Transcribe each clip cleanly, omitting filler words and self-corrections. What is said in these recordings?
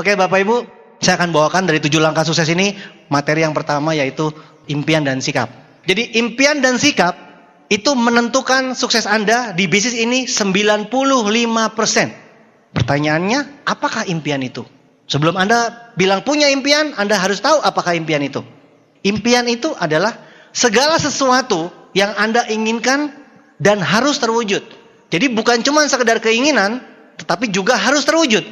Oke Bapak Ibu, saya akan bawakan dari 7 langkah sukses ini. Materi yang pertama yaitu impian dan sikap. Jadi impian dan sikap itu menentukan sukses Anda di bisnis ini 95%. Pertanyaannya, apakah impian itu? Sebelum Anda bilang punya impian, Anda harus tahu apakah impian itu. Impian itu adalah segala sesuatu yang Anda inginkan dan harus terwujud. Jadi bukan cuma sekedar keinginan, tetapi juga harus terwujud.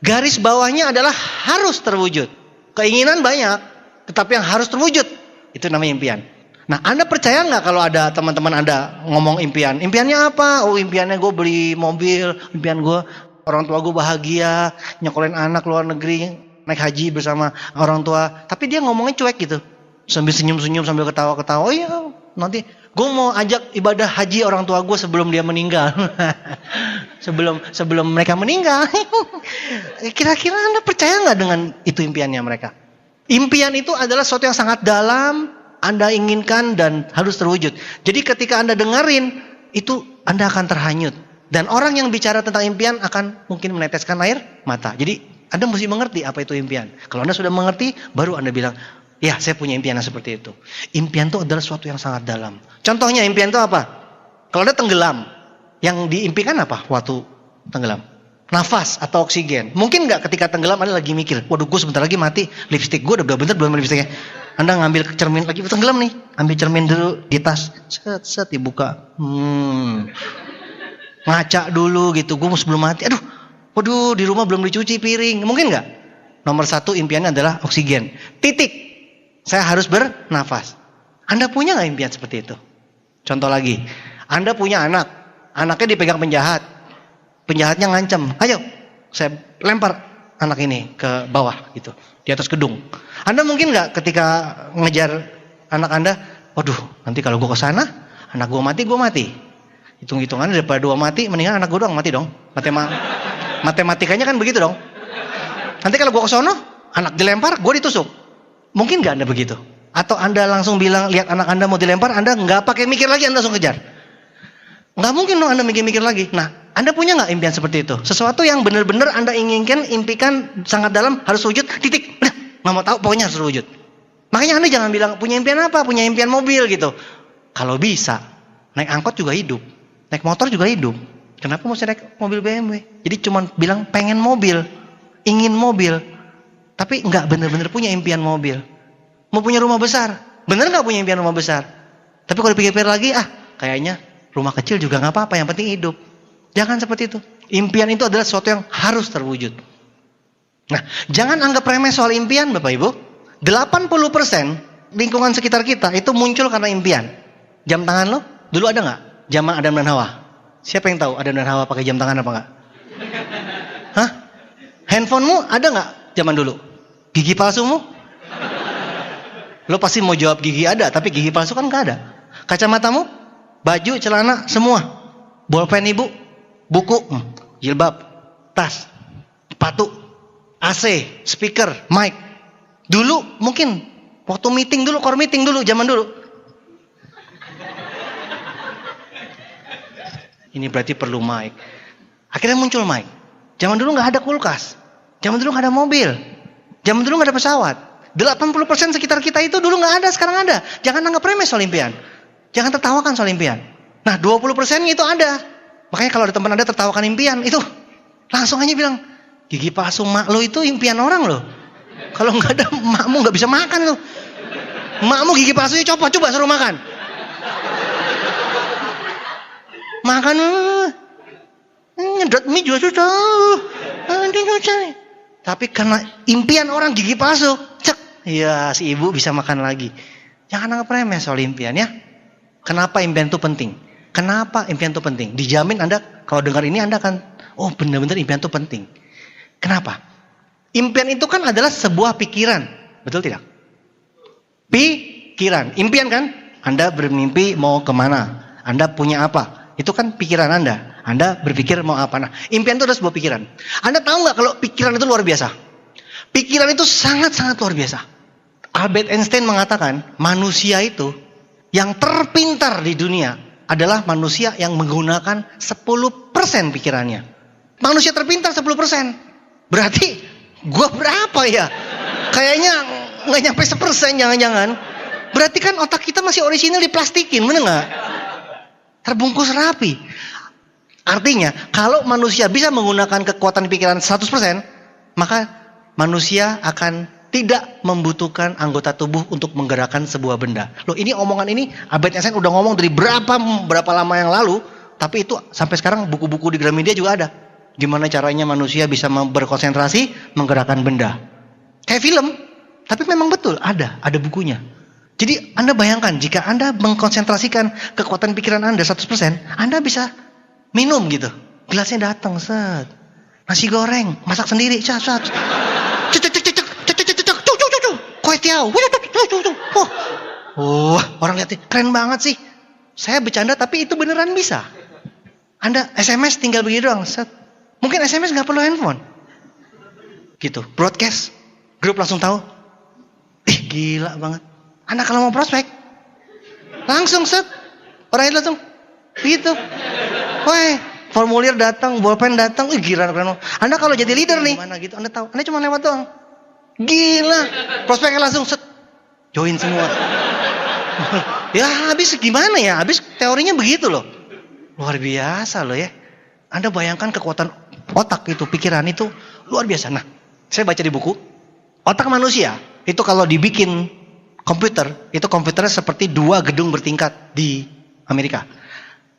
Garis bawahnya adalah harus terwujud. Keinginan banyak, tetapi yang harus terwujud, itu namanya impian. Nah, Anda percaya nggak kalau ada teman-teman Anda ngomong impian? Impiannya apa? Oh, impiannya gue beli mobil, impian gue orang tua gue bahagia, nyekolahin anak luar negeri, naik haji bersama orang tua. Tapi dia ngomongnya cuek gitu, sambil senyum-senyum, sambil ketawa-ketawa. Oh iya, nanti gue mau ajak ibadah haji orang tua gue sebelum dia meninggal. sebelum mereka meninggal. Kira-kira Anda percaya nggak dengan itu impiannya mereka? Impian itu adalah sesuatu yang sangat dalam, Anda inginkan dan harus terwujud. Jadi ketika Anda dengerin, itu Anda akan terhanyut. Dan orang yang bicara tentang impian akan mungkin meneteskan air mata. Jadi Anda mesti mengerti apa itu impian. Kalau Anda sudah mengerti, baru Anda bilang, ya saya punya impian yang seperti itu. Impian itu adalah sesuatu yang sangat dalam. Contohnya impian itu apa? Kalau Anda tenggelam, yang diimpikan apa waktu tenggelam? Nafas atau oksigen. Mungkin nggak ketika tenggelam Anda lagi mikir, waduh gue sebentar lagi mati, lipstik gue udah bener belum lipstiknya. Anda ngambil cermin lagi, tenggelam nih, ambil cermin dulu di tas, set dibuka. Ngaca dulu gitu, gue sebelum mati, waduh di rumah belum dicuci piring, mungkin nggak? Nomor 1 impiannya adalah oksigen. Titik, saya harus bernafas. Anda punya nggak impian seperti itu? Contoh lagi, Anda punya anak, anaknya dipegang penjahat, penjahatnya ngancem, ayo saya lempar anak ini ke bawah gitu, di atas gedung. Anda mungkin nggak ketika ngejar anak Anda, waduh nanti kalau gue kesana, anak gue mati. Hitung-hitungannya daripada 2 mati, mendingan anak gue doang mati dong. Matematikanya kan begitu dong. Nanti kalau gue kesono, anak dilempar, gue ditusuk. Mungkin nggak Anda begitu? Atau Anda langsung bilang, lihat anak Anda mau dilempar, Anda nggak pakai mikir lagi, Anda langsung kejar? Nggak mungkin dong Anda mikir-mikir lagi. Nah, Anda punya nggak impian seperti itu? Sesuatu yang benar-benar Anda inginkan, impikan sangat dalam, harus wujud, titik. Udah, nggak mau tahu, pokoknya harus wujud. Makanya Anda jangan bilang, punya impian apa? Punya impian mobil gitu. Kalau bisa, naik angkot juga hidup. Naik motor juga hidup. Kenapa mesti naik mobil BMW? Jadi cuma bilang pengen mobil, ingin mobil, tapi nggak benar-benar punya impian mobil. Mau punya rumah besar, bener nggak punya impian rumah besar? Tapi kalau dipikir-pikir lagi, kayaknya rumah kecil juga nggak apa-apa, yang penting hidup. Jangan seperti itu. Impian itu adalah sesuatu yang harus terwujud. Nah, jangan anggap remeh soal impian, Bapak Ibu. 80% lingkungan sekitar kita itu muncul karena impian. Jam tangan lo, dulu ada nggak? Zaman Adam dan Hawa. Siapa yang tahu Adam dan Hawa pakai jam tangan apa enggak? Hah? Handphonemu ada nggak zaman dulu? Gigi palsumu? Lo pasti mau jawab gigi ada, tapi gigi palsu kan nggak ada. Kacamatamu, baju, celana, semua. Bolpen ibu, buku, jilbab, tas, sepatu, AC, speaker, mic. Dulu mungkin waktu meeting dulu, core meeting dulu, zaman dulu. Ini berarti perlu mic. Akhirnya muncul mic. Zaman dulu nggak ada kulkas. Zaman dulu nggak ada mobil. Zaman dulu nggak ada pesawat. 80% sekitar kita itu dulu nggak ada, sekarang ada. Jangan anggap remeh soal impian. Jangan tertawakan soal impian. Nah 20% itu ada. Makanya kalau ada teman Anda tertawakan impian, itu langsung aja bilang, gigi palsu mak lo itu impian orang lo. Kalau nggak ada, makmu nggak bisa makan lo. Makmu gigi palsunya coba suruh makan. Makan, nyedot mie juga susah. Tapi karena impian orang gigi palsu, cek, ya si ibu bisa makan lagi. Jangan anggap remeh soal impian ya. Kenapa impian itu penting? Kenapa impian itu penting? Dijamin Anda kalau dengar ini Anda akan, oh benar-benar impian itu penting. Kenapa? Impian itu kan adalah sebuah pikiran, betul tidak? Pikiran, impian kan? Anda bermimpi mau kemana? Anda punya apa? Itu kan pikiran Anda. Anda berpikir mau apa. Nah, impian itu adalah sebuah pikiran. Anda tahu nggak kalau pikiran itu luar biasa? Pikiran itu sangat-sangat luar biasa. Albert Einstein mengatakan, manusia itu yang terpintar di dunia adalah manusia yang menggunakan 10% pikirannya. Manusia terpintar 10%. Berarti Gua berapa ya? Kayaknya nggak nyampe 1%, jangan-jangan. Berarti kan otak kita masih orisinal diplastikin, bener nggak? Terbungkus rapi. Artinya, kalau manusia bisa menggunakan kekuatan pikiran 100%, maka manusia akan tidak membutuhkan anggota tubuh untuk menggerakkan sebuah benda. Loh, ini omongan ini Albert Einstein udah ngomong dari berapa lama yang lalu, tapi itu sampai sekarang buku-buku di Gramedia juga ada. Gimana caranya manusia bisa berkonsentrasi menggerakkan benda. Kayak film, tapi memang betul ada bukunya. Jadi Anda bayangkan jika Anda mengkonsentrasikan kekuatan pikiran Anda 100%, Anda bisa minum gitu. Gelasnya datang, set. Nasi goreng, masak sendiri, cat. Kue tiaw. Orang lihat keren banget sih. Saya bercanda tapi itu beneran bisa. Anda SMS tinggal begini doang, set. Mungkin SMS nggak perlu handphone. Gitu, broadcast, grup langsung tahu. Gila banget. Anda kalau mau prospek, langsung set. Orang itu langsung gitu. Woi, formulir datang, bolpen datang. Gila keren. Anda kalau jadi leader nih, mana gitu, Anda tahu. Anda cuma lewat doang. Gila, prospeknya langsung set, join semua. Ya habis gimana ya? Habis teorinya begitu loh. Luar biasa loh ya. Anda bayangkan kekuatan otak itu, pikiran itu luar biasa. Nah, saya baca di buku, otak manusia itu kalau dibikin komputer, itu komputernya seperti 2 gedung bertingkat di Amerika.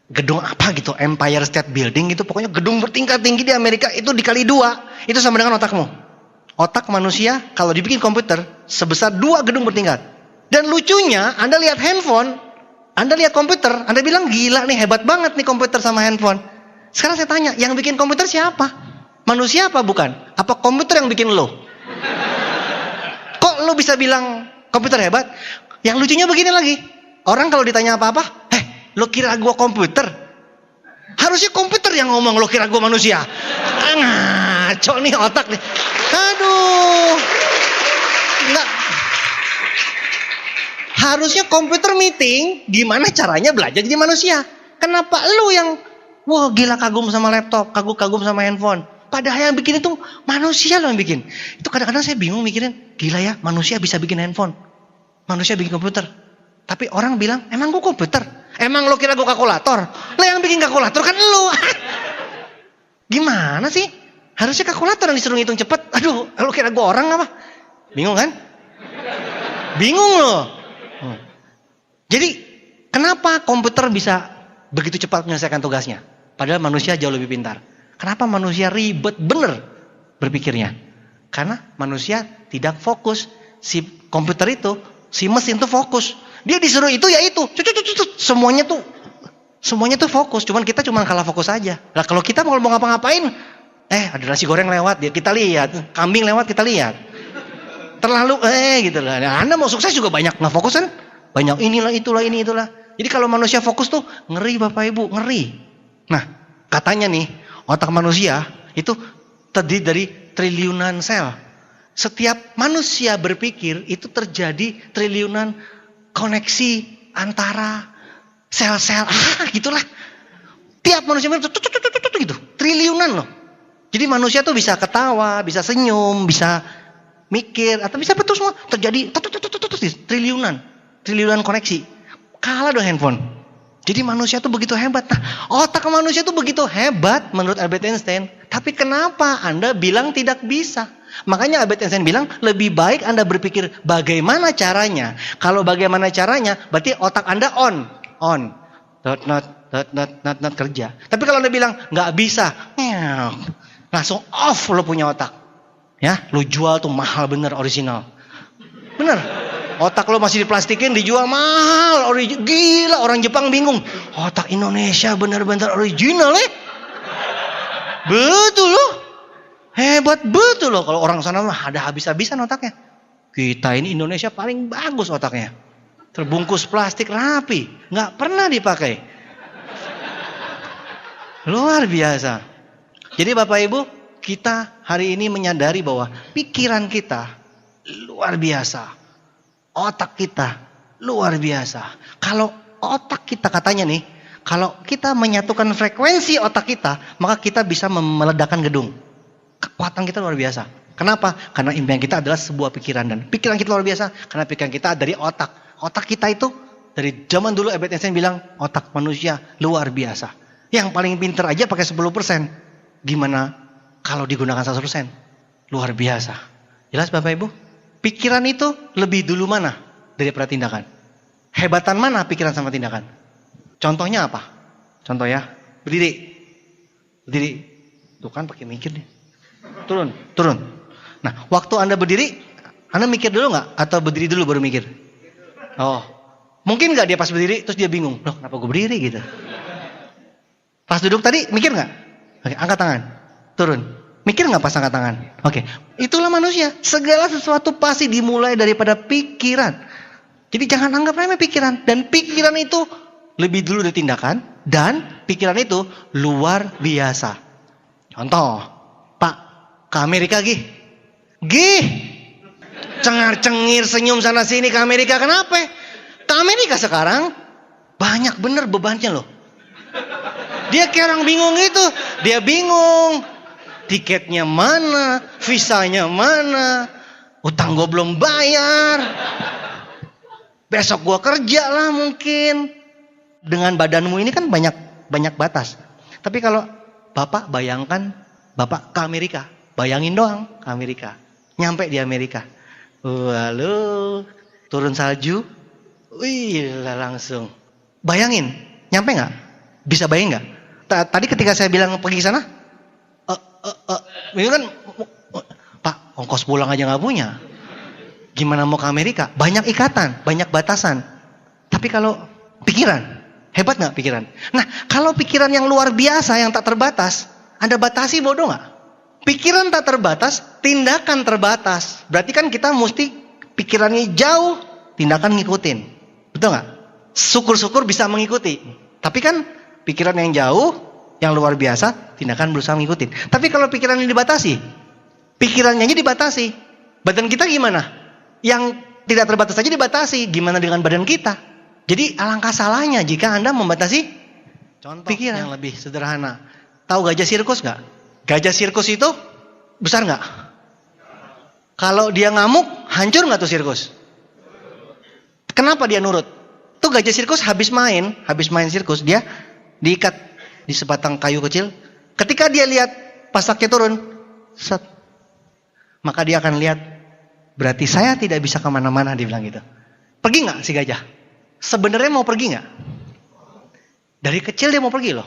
Gedung apa gitu, Empire State Building itu, pokoknya gedung bertingkat tinggi di Amerika itu dikali 2, itu sama dengan otakmu. Otak manusia kalau dibikin komputer sebesar 2 gedung bertingkat. Dan lucunya, Anda lihat handphone, Anda lihat komputer, Anda bilang gila nih, hebat banget nih komputer sama handphone. Sekarang saya tanya, yang bikin komputer siapa? Manusia apa bukan? Apa komputer yang bikin lo? Kok lo bisa bilang komputer hebat? Yang lucunya begini lagi, orang kalau ditanya apa-apa, lo kira gua komputer? Harusnya komputer yang ngomong, lo kira gua manusia. Ngaco nih otak nih. Aduh. Enggak. Harusnya komputer meeting, gimana caranya belajar jadi manusia. Kenapa lu yang wah gila kagum sama laptop, kagum sama handphone. Padahal yang bikin itu manusia loh yang bikin. Itu kadang-kadang saya bingung mikirin, gila ya manusia bisa bikin handphone. Manusia bikin komputer. Tapi orang bilang, emang gua komputer? Emang lo kira gua kalkulator? Lah yang bikin kalkulator kan lu. Gimana sih? Harusnya kalkulator yang disuruh ngitung cepet. Aduh, lo kira gua orang apa? Bingung kan? Bingung loh. Jadi, kenapa komputer bisa begitu cepat menyelesaikan tugasnya? Padahal manusia jauh lebih pintar. Kenapa manusia ribet bener berpikirnya? Karena manusia tidak fokus. Si komputer itu, si mesin itu fokus. Dia disuruh itu ya itu. Semuanya tuh fokus. Cuman kita cuma kalah fokus aja. Nah kalau kita mau ngapa-ngapain, ada nasi goreng lewat, kita lihat. Kambing lewat, kita lihat. Terlalu gitu lah. Nah, Anda mau sukses juga banyak nggak fokus kan? Banyak inilah itulah ini itulah. Jadi kalau manusia fokus tuh ngeri Bapak Ibu, ngeri. Nah, katanya nih, otak manusia itu terdiri dari triliunan sel. Setiap manusia berpikir itu terjadi triliunan koneksi antara sel-sel. Gitulah. Tiap manusia gitu, triliunan loh. Jadi manusia tuh bisa ketawa, bisa senyum, bisa mikir, atau bisa betul semua terjadi triliunan koneksi. Kalah dong handphone. Jadi manusia tuh begitu hebat. Nah, otak manusia tuh begitu hebat menurut Albert Einstein. Tapi kenapa Anda bilang tidak bisa? Makanya Albert Einstein bilang lebih baik Anda berpikir bagaimana caranya. Kalau bagaimana caranya, berarti otak Anda on, not kerja. Tapi kalau Anda bilang nggak bisa, langsung off lo punya otak. Ya, lo jual tuh mahal bener original. Bener. Otak lo masih diplastikin dijual mahal, gila orang Jepang bingung. Otak Indonesia benar-benar original Betul loh. Hebat betul loh kalau orang sana mah ada habis-habisan otaknya. Kita ini Indonesia paling bagus otaknya. Terbungkus plastik rapi, nggak pernah dipakai. Luar biasa. Jadi Bapak Ibu, kita hari ini menyadari bahwa pikiran kita luar biasa. Otak kita luar biasa. Kalau otak kita katanya nih, kalau kita menyatukan frekuensi otak kita, maka kita bisa meledakkan gedung. Kekuatan kita luar biasa. Kenapa? Karena impian kita adalah sebuah pikiran, dan pikiran kita luar biasa karena pikiran kita dari otak. Otak kita itu dari zaman dulu Albert Einstein bilang otak manusia luar biasa. Yang paling pinter aja pakai 10%. Gimana kalau digunakan 100%? Luar biasa. Jelas Bapak Ibu? Pikiran itu lebih dulu mana daripada tindakan? Hebatan mana pikiran sama tindakan? Contohnya apa? Contoh ya, berdiri. Tuh kan pakai mikir nih. Turun. Nah, waktu Anda berdiri, Anda mikir dulu nggak? Atau berdiri dulu baru mikir? Oh, mungkin nggak dia pas berdiri terus dia bingung, loh kenapa gue berdiri gitu? Pas duduk tadi mikir nggak? Oke, angkat tangan, turun. Mikir nggak pas angkat tangan? Oke, itulah manusia. Segala sesuatu pasti dimulai daripada pikiran. Jadi jangan anggap remeh pikiran. Dan pikiran itu lebih dulu dari tindakan. Dan pikiran itu luar biasa. Contoh, Pak, ke Amerika Gih. Cengar-cengir senyum sana sini ke Amerika. Kenapa? Ke Amerika sekarang banyak bener bebannya loh. Dia kayak orang bingung gitu. Dia bingung. Tiketnya mana? Visanya mana? Utang gue belum bayar. Besok gue kerja lah mungkin. Dengan badanmu ini kan banyak batas. Tapi kalau Bapak bayangkan Bapak ke Amerika. Bayangin doang ke Amerika. Nyampe di Amerika. Lalu turun salju. Wih langsung. Bayangin. Nyampe gak? Bisa bayangin gak? Tadi ketika saya bilang pergi ke sana. Ini kan. Pak ongkos pulang aja gak punya. Gimana mau ke Amerika? Banyak ikatan. Banyak batasan. Tapi kalau pikiran. Hebat gak pikiran? Nah kalau pikiran yang luar biasa. Yang tak terbatas. Anda batasi bodoh gak? Pikiran tak terbatas, tindakan terbatas. Berarti kan kita mesti pikirannya jauh, tindakan ngikutin. Betul nggak? Syukur-syukur bisa mengikuti. Tapi kan pikiran yang jauh, yang luar biasa, tindakan berusaha ngikutin. Tapi kalau pikirannya dibatasi, pikirannya aja dibatasi. Badan kita gimana? Yang tidak terbatas saja dibatasi. Gimana dengan badan kita? Jadi alangkah salahnya jika Anda membatasi contoh pikiran yang lebih sederhana. Tahu gajah sirkus nggak? Gajah sirkus itu besar nggak? Kalau dia ngamuk, hancur nggak tuh sirkus? Kenapa dia nurut? Tuh gajah sirkus habis main sirkus, dia diikat di sebatang kayu kecil. Ketika dia lihat pasaknya turun, set, maka dia akan lihat, berarti saya tidak bisa kemana-mana, dia bilang gitu. Pergi nggak si gajah? Sebenarnya mau pergi nggak? Dari kecil dia mau pergi loh.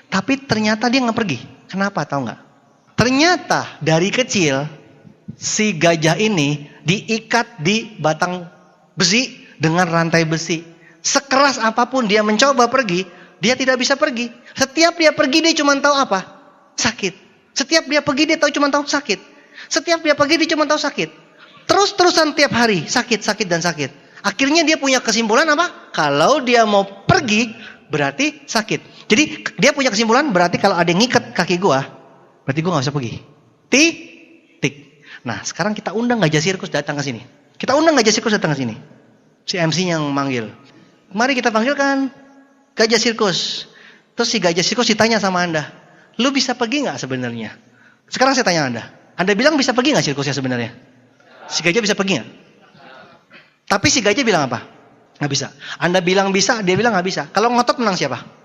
Tapi ternyata dia nggak pergi. Kenapa tahu nggak? Ternyata dari kecil si gajah ini diikat di batang besi dengan rantai besi. Sekeras apapun dia mencoba pergi, dia tidak bisa pergi. Setiap dia pergi dia cuma tahu apa? Sakit. Setiap dia pergi dia tahu cuma tahu sakit. Setiap dia pergi dia cuma tahu sakit. Terus-terusan tiap hari sakit dan sakit. Akhirnya dia punya kesimpulan apa? Kalau dia mau pergi berarti sakit. Jadi dia punya kesimpulan berarti kalau ada yang ngikat kaki gua, berarti gua nggak bisa pergi. Tik. Nah sekarang kita undang gajah sirkus datang ke sini. Kita undang gajah sirkus datang ke sini. Si MC yang manggil. Mari kita panggilkan gajah sirkus. Terus si gajah sirkus ditanya sama Anda, lu bisa pergi nggak sebenarnya? Sekarang saya tanya Anda bilang bisa pergi nggak sirkusnya sebenarnya? Si gajah bisa pergi nggak? Tapi si gajah bilang apa? Nggak bisa. Anda bilang bisa, dia bilang nggak bisa. Kalau ngotot menang siapa?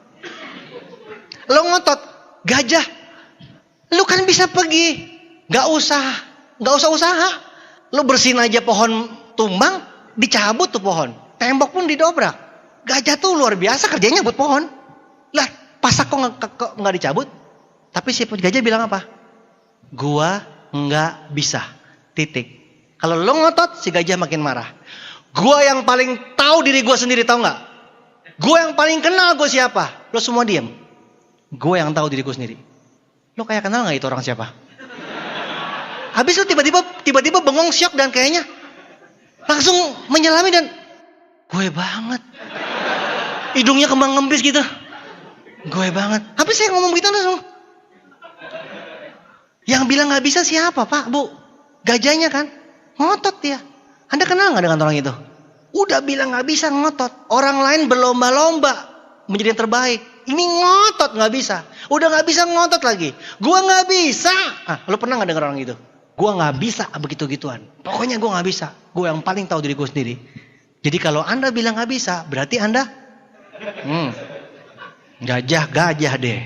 Lo ngotot, gajah, lo kan bisa pergi, nggak usah usaha. Lo bersihin aja pohon tumbang, dicabut tuh pohon, tembok pun didobrak. Gajah tuh luar biasa kerjanya buat pohon. Lah, pasak kok nggak dicabut? Tapi si gajah bilang apa? Gua nggak bisa. Titik. Kalau lo ngotot, si gajah makin marah. Gua yang paling tahu diri gua sendiri, tahu nggak? Gua yang paling kenal gua siapa? Lo semua diam. Gue yang tahu diriku sendiri. Lo kayak kenal nggak itu orang siapa? Habis lo tiba-tiba bengong syok dan kayaknya langsung menyelami dan gue banget. Hidungnya kembang ngembis gitu. Gue banget. Habis saya ngomong gitu langsung. Yang bilang nggak bisa siapa Pak Bu? Gajahnya kan? Ngotot dia. Anda kenal nggak dengan orang itu? Udah bilang nggak bisa ngotot. Orang lain berlomba-lomba menjadi yang terbaik. Ini ngotot nggak bisa. Udah nggak bisa ngotot lagi. Gua nggak bisa. Lu pernah nggak dengar orang gitu? Gue nggak bisa begitu-gituan. Pokoknya gue nggak bisa. Gue yang paling tahu diri gue sendiri. Jadi kalau Anda bilang nggak bisa, berarti Anda gajah deh.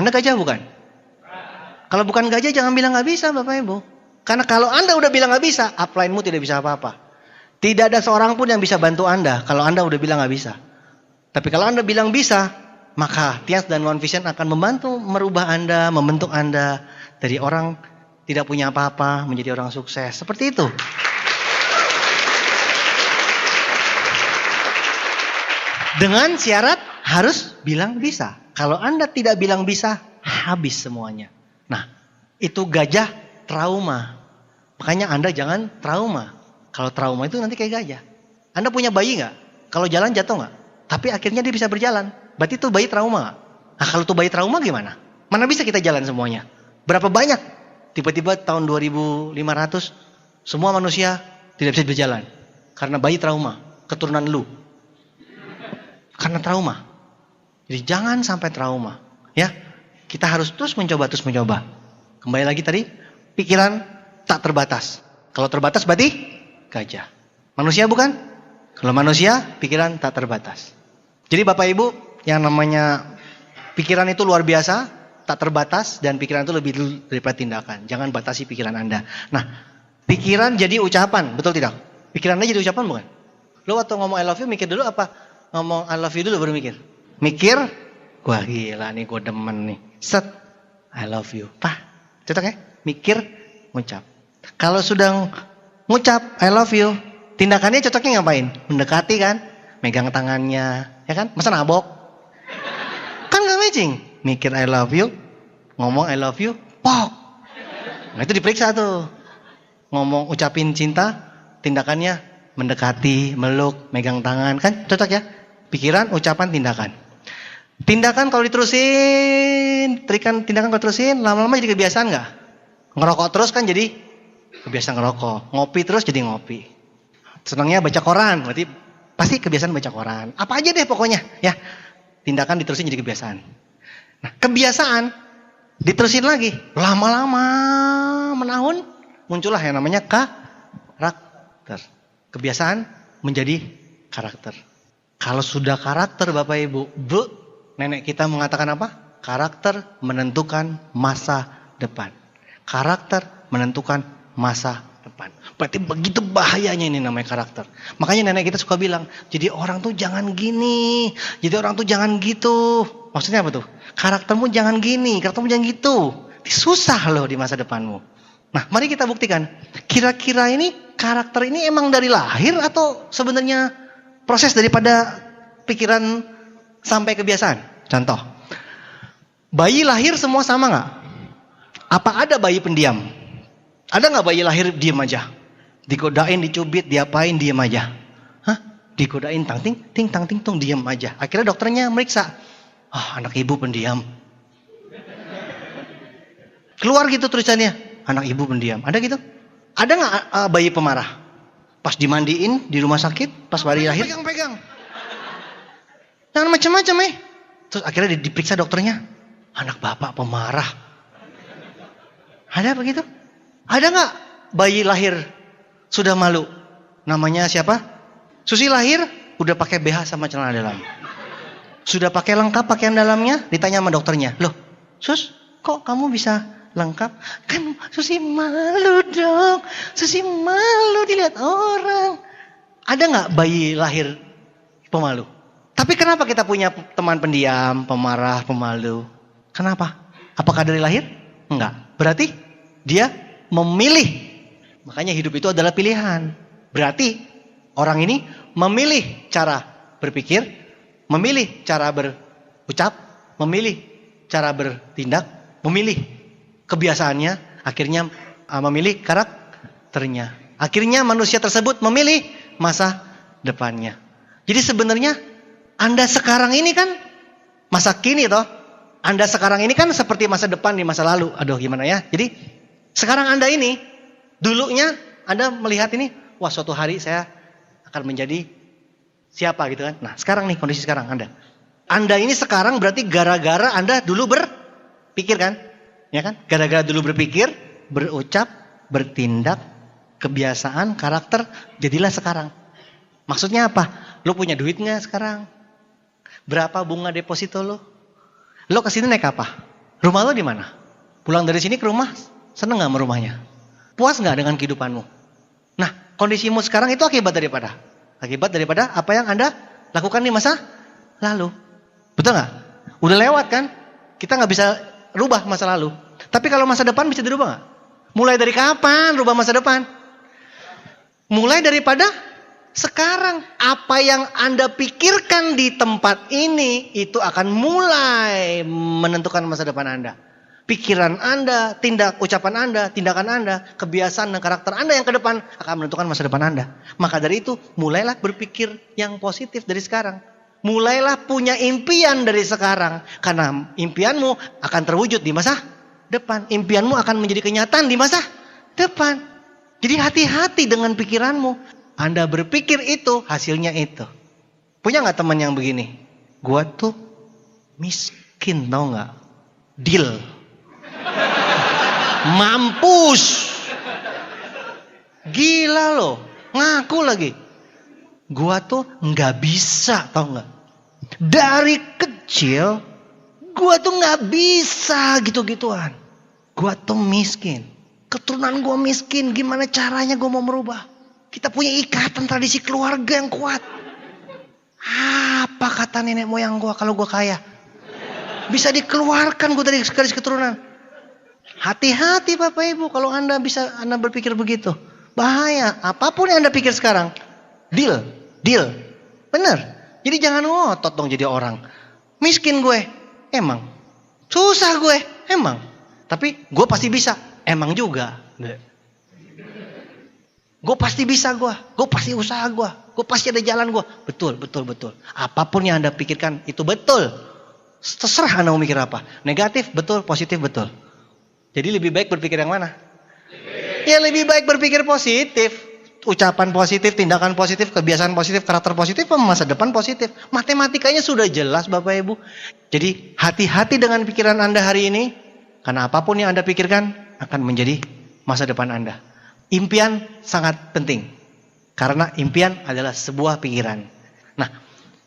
Anda gajah bukan? Kalau bukan gajah jangan bilang nggak bisa Bapak Ibu. Karena kalau Anda udah bilang nggak bisa, upline-mu tidak bisa apa-apa. Tidak ada seorang pun yang bisa bantu Anda kalau Anda udah bilang nggak bisa. Tapi kalau Anda bilang bisa, maka Tians dan One Vision akan membantu merubah Anda, membentuk Anda dari orang tidak punya apa-apa menjadi orang sukses. Seperti itu. Dengan syarat harus bilang bisa. Kalau Anda tidak bilang bisa, habis semuanya. Nah, itu gajah trauma. Makanya Anda jangan trauma. Kalau trauma itu nanti kayak gajah. Anda punya bayi nggak? Kalau jalan jatuh nggak? Tapi akhirnya dia bisa berjalan. Berarti itu bayi trauma nggak? Nah kalau itu bayi trauma gimana? Mana bisa kita jalan semuanya? Berapa banyak? Tiba-tiba tahun 2500 semua manusia tidak bisa berjalan. Karena bayi trauma. Keturunan lu. Karena trauma. Jadi jangan sampai trauma. Ya, kita harus terus mencoba. Kembali lagi tadi, pikiran tak terbatas. Kalau terbatas berarti gajah. Manusia bukan? Kalau manusia, pikiran tak terbatas. Jadi Bapak Ibu, yang namanya pikiran itu luar biasa, tak terbatas, dan pikiran itu lebih dulu daripada tindakan. Jangan batasi pikiran Anda. Nah, pikiran jadi ucapan, betul tidak? Pikiran Anda jadi ucapan bukan? Lo waktu ngomong I love you mikir dulu apa? Ngomong I love you dulu baru mikir? Mikir, wah gila nih gue demen nih. Set, I love you. Pah, cocok ya? Mikir, ngucap. Kalau sudah ngucap I love you, tindakannya cocoknya ngapain? Mendekati kan? Megang tangannya, ya kan? Masa nabok? Kan gak matching. Mikir I love you, ngomong I love you, pok. Nah itu diperiksa tuh. Ngomong ucapin cinta, tindakannya mendekati, meluk, megang tangan, kan cocok ya? Pikiran, ucapan, tindakan. Tindakan kalau diterusin, tindakan kalau diterusin, lama-lama jadi kebiasaan gak? Ngerokok terus kan jadi kebiasaan ngerokok. Ngopi terus jadi ngopi. Senangnya baca koran, berarti pasti kebiasaan baca koran. Apa aja deh pokoknya, ya. Tindakan diterusin jadi kebiasaan. Nah, kebiasaan diterusin lagi, lama-lama menahun muncullah yang namanya karakter. Kebiasaan menjadi karakter. Kalau sudah karakter Bapak Ibu, nenek kita mengatakan apa? Karakter menentukan masa depan. Karakter menentukan masa depan. Berarti begitu bahayanya ini namanya karakter. Makanya nenek kita suka bilang, jadi orang tuh jangan gini, jadi orang tuh jangan gitu. Maksudnya apa tuh? Karaktermu jangan gini, karaktermu jangan gitu. Susah loh di masa depanmu. Nah, mari kita buktikan. Kira-kira ini karakter ini emang dari lahir atau sebenarnya proses daripada pikiran sampai kebiasaan? Contoh, bayi lahir semua sama nggak? Apa ada bayi pendiam? Ada nggak bayi lahir diem aja? Digodain, dicubit, diapain diem aja? Hah? Digodain tang ting tung diem aja. Akhirnya dokternya meriksa. Anak ibu pendiam. Keluar gitu tulisannya. Anak ibu pendiam. Ada gitu? Ada nggak bayi pemarah? Pas dimandiin di rumah sakit, pas bayi lahir. Pegang. Jangan macam-macam Terus akhirnya diperiksa dokternya. Anak bapak pemarah. Ada begitu? Ada nggak bayi lahir sudah malu? Namanya siapa? Susi lahir udah pakai BH sama celana dalam. Sudah pakai lengkap pakaian dalamnya, ditanya sama dokternya. Loh, Sus, kok kamu bisa lengkap? Kan Susi malu dong. Susi malu dilihat orang. Ada nggak bayi lahir pemalu? Tapi kenapa kita punya teman pendiam, pemarah, pemalu? Kenapa? Apakah dari lahir? Enggak. Berarti dia memilih. Makanya hidup itu adalah pilihan. Berarti orang ini memilih cara berpikir, memilih cara berucap, memilih cara bertindak, memilih kebiasaannya, akhirnya memilih karakternya. Akhirnya manusia tersebut memilih masa depannya. Jadi sebenarnya Anda sekarang ini kan masa kini toh. Anda sekarang ini kan seperti masa depan di masa lalu. Aduh gimana ya. Jadi sekarang Anda ini, dulunya Anda melihat ini, wah suatu hari saya akan menjadi siapa gitu kan. Nah sekarang nih kondisi sekarang Anda. Anda ini sekarang berarti gara-gara Anda dulu berpikir kan. Ya kan? Gara-gara dulu berpikir, berucap, bertindak, kebiasaan, karakter, jadilah sekarang. Maksudnya apa? Lo punya duit nggak sekarang? Berapa bunga deposito lo? Lo kesini naik apa? Rumah lo di mana? Pulang dari sini ke rumah, seneng nggak sama rumahnya? Puas nggak dengan kehidupanmu? Nah, kondisimu sekarang itu akibat daripada apa yang Anda lakukan di masa lalu. Betul nggak? Udah lewat kan? Kita nggak bisa rubah masa lalu. Tapi kalau masa depan bisa dirubah nggak? Mulai dari kapan rubah masa depan? Mulai daripada sekarang. Apa yang Anda pikirkan di tempat ini itu akan mulai menentukan masa depan Anda. Pikiran Anda, ucapan Anda, tindakan Anda, kebiasaan dan karakter Anda yang ke depan akan menentukan masa depan Anda. Maka dari itu, mulailah berpikir yang positif dari sekarang. Mulailah punya impian dari sekarang. Karena impianmu akan terwujud di masa depan. Impianmu akan menjadi kenyataan di masa depan. Jadi hati-hati dengan pikiranmu. Anda berpikir itu, hasilnya itu. Punya gak teman yang begini? Gua tuh miskin, tau gak? Deal. Mampus. Gila loh. Ngaku lagi. Gua tuh gak bisa, tau gak? Dari kecil, gua tuh gak bisa gitu-gituan. Gua tuh miskin. Keturunan gua miskin. Gimana caranya gua mau merubah? Kita punya ikatan tradisi keluarga yang kuat. Apa kata nenek moyang gua kalau gua kaya? Bisa dikeluarkan gua dari garis keturunan. Hati-hati Bapak Ibu kalau Anda berpikir begitu. Bahaya. Apapun yang Anda pikir sekarang. Deal. Bener. Jadi jangan ngotot dong jadi orang. Miskin gue. Emang. Susah gue. Emang. Tapi gue pasti bisa. Emang juga. Gue pasti bisa gue pasti usaha gue pasti ada jalan gue. Betul. Apapun yang Anda pikirkan itu betul. Terserah Anda mau mikir apa. Negatif betul, positif betul. Jadi lebih baik berpikir yang mana? Ya lebih baik berpikir positif. Ucapan positif, tindakan positif, kebiasaan positif, karakter positif, masa depan positif. Matematikanya sudah jelas Bapak Ibu. Jadi hati-hati dengan pikiran Anda hari ini. Karena apapun yang Anda pikirkan akan menjadi masa depan Anda. Impian sangat penting. Karena impian adalah sebuah pikiran. Nah,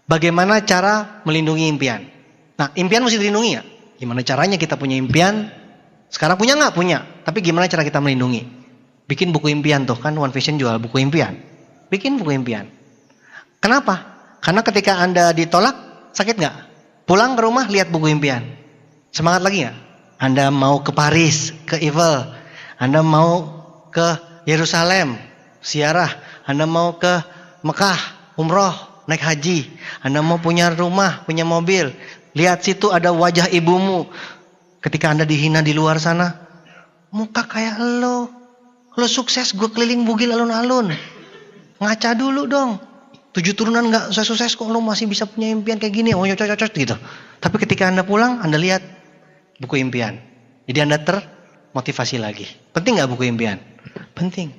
bagaimana cara melindungi impian? Nah, impian mesti dilindungi ya. Gimana caranya kita punya impian? Sekarang punya nggak? Punya. Tapi gimana cara kita melindungi? Bikin buku impian tuh. Kan One Vision jual buku impian. Bikin buku impian. Kenapa? Karena ketika Anda ditolak, sakit nggak? Pulang ke rumah, lihat buku impian. Semangat lagi nggak? Anda mau ke Paris, ke Eiffel. Anda mau ke Yerusalem, ziarah. Anda mau ke Mekah, umroh, naik haji. Anda mau punya rumah, punya mobil. Lihat situ ada wajah ibumu. Ketika Anda dihina di luar sana, muka kayak lo sukses, gue keliling bugil alun-alun. Ngaca dulu dong. 7 turunan gak sukses kok lo masih bisa punya impian kayak gini. Oh cocok gitu. Tapi ketika Anda pulang, Anda lihat buku impian. Jadi Anda termotivasi lagi. Penting gak buku impian? Penting.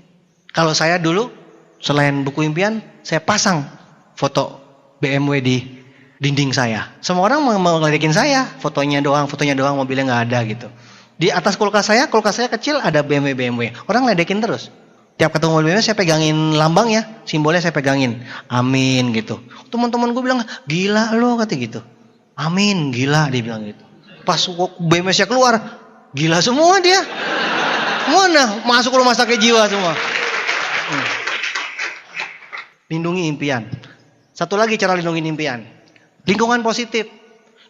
Kalau saya dulu, selain buku impian, saya pasang foto BMW di dinding saya. Semua orang mau ngeledekin saya, fotonya doang, mobilnya nggak ada gitu. Di atas kulkas saya kecil ada BMW. Orang ledekin terus. Tiap ketemu BMW saya pegangin lambangnya, simbolnya saya pegangin. Amin gitu. Teman-teman gue bilang, gila lo kata gitu. Amin, gila dia bilang gitu. Pas BMW saya keluar, gila semua dia. Mana masuk rumah sakit jiwa semua. Lindungi impian. Satu lagi cara lindungi impian. Lingkungan positif.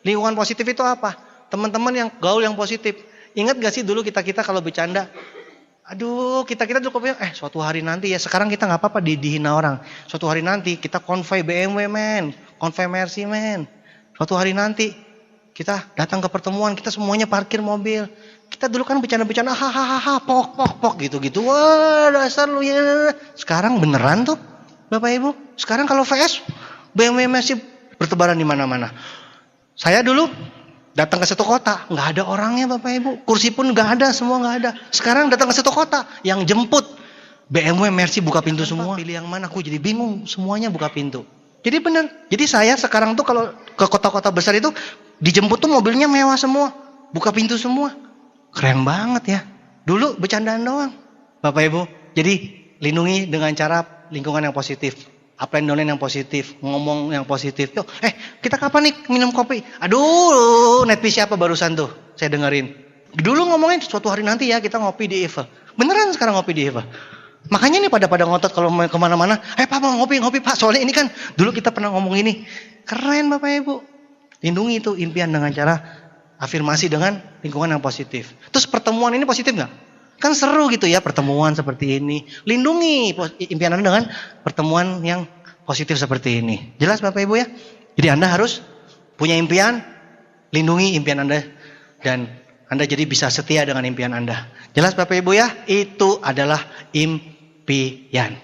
Lingkungan positif itu apa? Teman-teman yang gaul yang positif. Ingat gak sih dulu kita kalau bercanda? Aduh, kita dulu suatu hari nanti ya. Sekarang kita nggak apa-apa dihina orang. Suatu hari nanti kita konvoi BMW men, konvoi Mercy men. Suatu hari nanti kita datang ke pertemuan, kita semuanya parkir mobil. Kita dulu kan bercanda-bercanda, hahaha, pok gitu-gitu. Wah, dasar lu ya. Sekarang beneran tuh, Bapak Ibu. Sekarang kalau VS, BMW masih bertebaran di mana-mana. Saya dulu datang ke satu kota, nggak ada orangnya Bapak Ibu. Kursi pun nggak ada, semua nggak ada. Sekarang datang ke satu kota, yang jemput BMW, Mercy buka pintu semua. Pilih yang mana? Aku jadi bingung, semuanya buka pintu. Jadi bener. Jadi saya sekarang tuh kalau ke kota-kota besar itu dijemput tuh mobilnya mewah semua, buka pintu semua. Keren banget ya. Dulu bercandaan doang, Bapak Ibu. Jadi lindungi dengan cara lingkungan yang positif, upline downline yang positif, ngomong yang positif. Yo, kita kapan nih minum kopi? Aduh, netpis siapa barusan tuh? Saya dengerin. Dulu ngomongin suatu hari nanti ya kita ngopi di Eva. Beneran sekarang ngopi di Eva. Makanya nih pada ngotot kalau mau kemana-mana. Pak mau ngopi Pak. Soalnya ini kan dulu kita pernah ngomong ini. Keren Bapak Ibu. Lindungi itu impian dengan cara afirmasi dengan lingkungan yang positif. Terus pertemuan ini positif nggak? Kan seru gitu ya pertemuan seperti ini. Lindungi impian Anda dengan pertemuan yang positif seperti ini. Jelas Bapak Ibu ya? Jadi Anda harus punya impian, lindungi impian Anda. Dan Anda jadi bisa setia dengan impian Anda. Jelas Bapak Ibu ya? Itu adalah impian.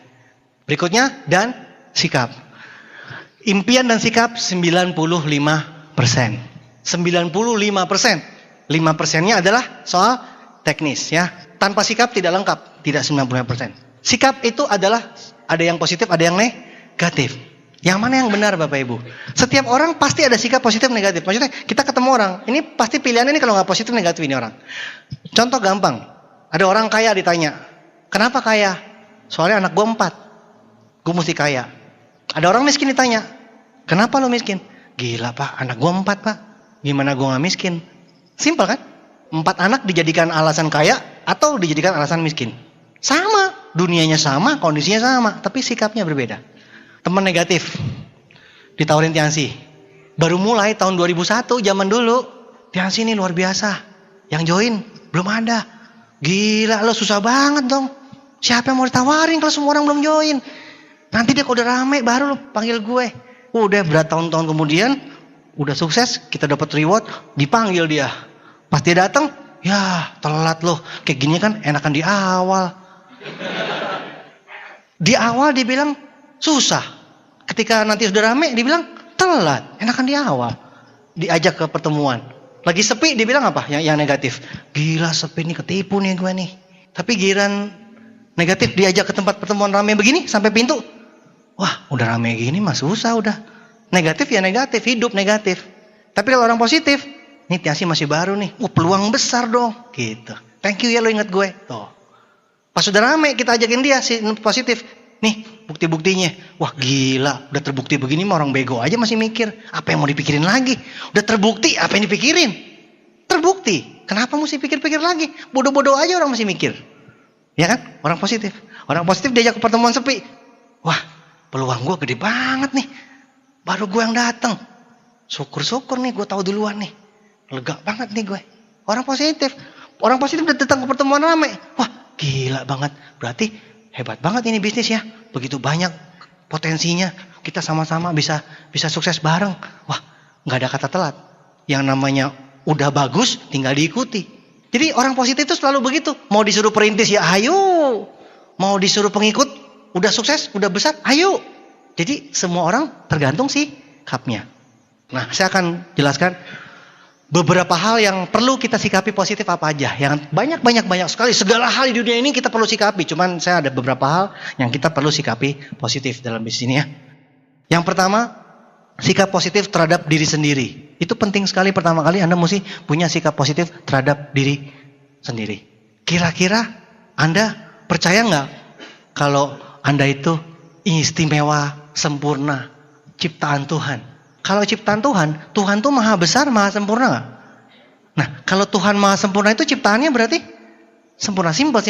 Berikutnya, dan sikap. Impian dan sikap 95%. 95%. 5%-nya adalah soal teknis ya. Tanpa sikap tidak lengkap, tidak 95%. Sikap itu adalah ada yang positif, ada yang negatif. Yang mana yang benar Bapak Ibu? Setiap orang pasti ada sikap positif negatif. Maksudnya kita ketemu orang, ini pasti pilihannya ini kalau nggak positif negatif ini orang. Contoh gampang, ada orang kaya ditanya, kenapa kaya? Soalnya anak gue 4, gue mesti kaya. Ada orang miskin ditanya, kenapa lo miskin? Gila Pak, anak gue 4 Pak. Gimana gue gak miskin? Simpel kan? 4 anak dijadikan alasan kaya atau dijadikan alasan miskin. Sama, dunianya sama, kondisinya sama, tapi sikapnya berbeda. Teman negatif, ditawarin Tiansi. Baru mulai tahun 2001, zaman dulu. Tiansi ini luar biasa. Yang join, belum ada. Gila, lo susah banget dong. Siapa yang mau ditawarin kalau semua orang belum join? Nanti dia kalau udah rame, baru lo panggil gue. Udah bertahun-tahun kemudian, udah sukses, kita dapat reward, dipanggil dia. Pas dia datang, ya telat loh. Kayak gini kan enakan di awal. Di awal dia bilang susah. Ketika nanti sudah rame, dia bilang telat. Enakan di awal. Diajak ke pertemuan. Lagi sepi, dia bilang apa? Yang negatif. Gila sepi nih, ketipu nih gue nih. Tapi giran negatif diajak ke tempat pertemuan rame begini sampai pintu. Wah, udah rame gini mah susah udah. Negatif ya negatif, hidup negatif. Tapi kalau orang positif, nih Tiansi masih baru nih. Peluang besar dong. Gitu. Thank you ya lo inget gue. Tuh. Pas sudah rame kita ajakin dia si positif. Nih bukti-buktinya. Wah gila. Udah terbukti begini mah orang bego aja masih mikir. Apa yang mau dipikirin lagi? Udah terbukti apa yang dipikirin? Terbukti. Kenapa mesti pikir-pikir lagi? Bodoh-bodoh aja orang masih mikir. Ya kan? Orang positif. Orang positif diajak ke pertemuan sepi. Wah peluang gue gede banget nih. Baru gue yang datang. Syukur-syukur nih gue tahu duluan nih. Lega banget nih gue. Orang positif. Orang positif udah datang ke pertemuan rame. Wah gila banget. Berarti hebat banget ini bisnis ya. Begitu banyak potensinya. Kita sama-sama bisa sukses bareng. Wah gak ada kata telat. Yang namanya udah bagus tinggal diikuti. Jadi orang positif itu selalu begitu. Mau disuruh perintis ya ayo. Mau disuruh pengikut udah sukses, udah besar, ayo. Jadi semua orang tergantung sikapnya. Nah, saya akan jelaskan beberapa hal yang perlu kita sikapi positif apa aja. Yang banyak sekali. Segala hal di dunia ini kita perlu sikapi. Cuman saya ada beberapa hal yang kita perlu sikapi positif dalam bisnis ini ya. Yang pertama, sikap positif terhadap diri sendiri. Itu penting sekali pertama kali Anda mesti punya sikap positif terhadap diri sendiri. Kira-kira Anda percaya nggak kalau Anda itu istimewa, sempurna, ciptaan Tuhan? Kalau ciptaan Tuhan, Tuhan tuh maha besar, maha sempurna nggak? Nah, kalau Tuhan maha sempurna itu ciptaannya berarti sempurna. Simpel.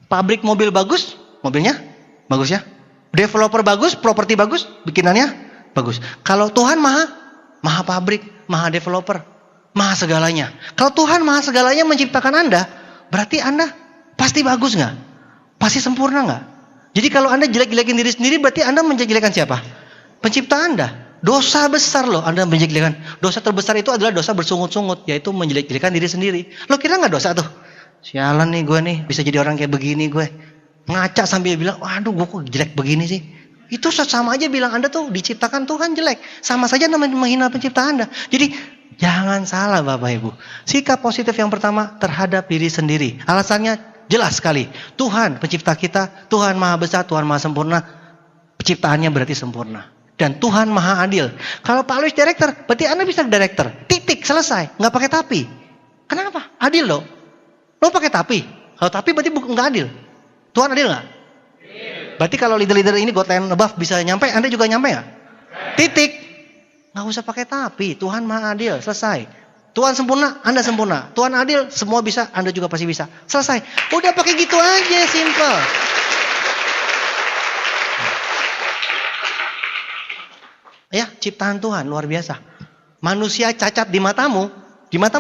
Pabrik mobil bagus, mobilnya bagus ya. Developer bagus, properti bagus, bikinannya bagus. Kalau Tuhan maha pabrik, maha developer, maha segalanya. Kalau Tuhan maha segalanya menciptakan Anda, berarti Anda pasti bagus nggak? Pasti sempurna nggak? Jadi kalau Anda jelek-jelekin diri sendiri, berarti Anda menjelek-jelekan siapa? Pencipta Anda. Dosa besar loh Anda menjelek-jelekan. Dosa terbesar itu adalah dosa bersungut-sungut, yaitu menjelek-jelekan diri sendiri. Lo kira nggak dosa tuh? Sialan nih gue nih, bisa jadi orang kayak begini gue. Ngaca sambil bilang, waduh gue kok jelek begini sih. Itu sama aja bilang Anda tuh diciptakan Tuhan jelek. Sama saja namanya menghina pencipta Anda. Jadi jangan salah Bapak Ibu. Sikap positif yang pertama terhadap diri sendiri. Alasannya jelas sekali. Tuhan pencipta kita, Tuhan maha besar, Tuhan maha sempurna. Penciptaannya berarti sempurna. Dan Tuhan maha adil. Kalau Pak Luis director, berarti Anda bisa director. Titik, selesai. Nggak pakai tapi. Kenapa? Adil loh. Lo pakai tapi. Kalau tapi berarti nggak adil. Tuhan adil nggak? Berarti kalau leader-leader ini got and above bisa nyampe, Anda juga nyampe nggak? Titik. Nggak usah pakai tapi. Tuhan maha adil. Selesai. Tuhan sempurna, Anda sempurna. Tuhan adil, semua bisa, Anda juga pasti bisa. Selesai. Udah pakai gitu aja, simple. Ya, ciptaan Tuhan luar biasa. Manusia cacat di matamu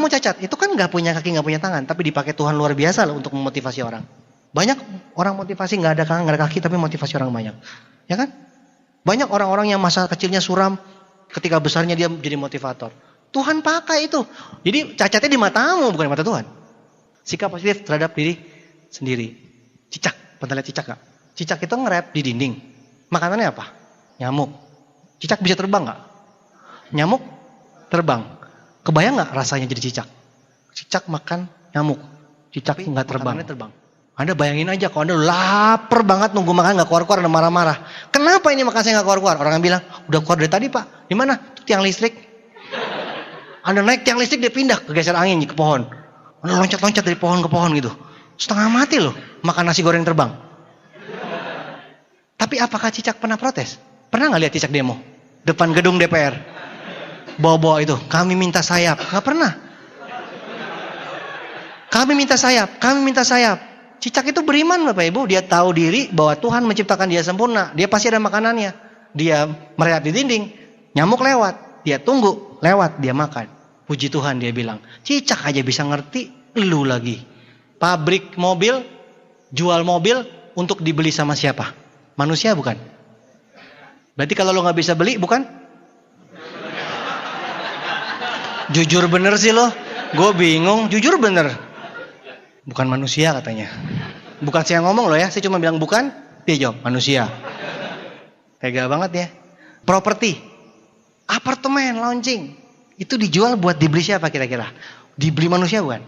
cacat. Itu kan nggak punya kaki, nggak punya tangan, tapi dipakai Tuhan luar biasa loh untuk memotivasi orang. Banyak orang motivasi nggak ada tangan, nggak ada kaki, tapi motivasi orang banyak. Ya kan? Banyak orang-orang yang masa kecilnya suram, ketika besarnya dia jadi motivator. Tuhan pakai itu. Jadi cacatnya di matamu, bukan di mata Tuhan. Sikap positif terhadap diri sendiri. Cicak, pernah lihat cicak nggak? Cicak itu ngerep di dinding. Makanannya apa? Nyamuk. Cicak bisa terbang nggak? Nyamuk terbang. Kebayang nggak rasanya jadi cicak? Cicak makan nyamuk. Cicak nggak terbang. Anda bayangin aja kalau Anda lapar banget nunggu makan nggak keluar-keluar, Anda marah-marah. Kenapa ini makan saya nggak keluar-keluar? Orang bilang udah keluar dari tadi Pak. Di mana? Itu tiang listrik. Anda naik tiang listrik dia pindah kegeser angin ke pohon. Anda loncat-loncat dari pohon ke pohon gitu. Setengah mati loh makan nasi goreng terbang. Tapi apakah cicak pernah protes? Pernah nggak lihat cicak demo? Depan gedung DPR. Bawa-bawa itu, kami minta sayap. Nggak pernah. Kami minta sayap. Cicak itu beriman Bapak Ibu. Dia tahu diri bahwa Tuhan menciptakan dia sempurna. Dia pasti ada makanannya. Dia merayap di dinding. Nyamuk lewat. Dia tunggu. Lewat. Dia makan. Puji Tuhan dia bilang. Cicak aja bisa ngerti. Lu lagi. Pabrik mobil. Jual mobil. Untuk dibeli sama siapa? Manusia bukan? Berarti kalau lo gak bisa beli bukan? Jujur bener sih lo. Gue bingung. Jujur bener. Bukan manusia katanya. Bukan saya ngomong loh ya. Saya cuma bilang bukan. Dia jawab manusia. Tega banget ya. Properti. Apartemen launching. Itu dijual buat dibeli siapa kira-kira? Dibeli manusia bukan?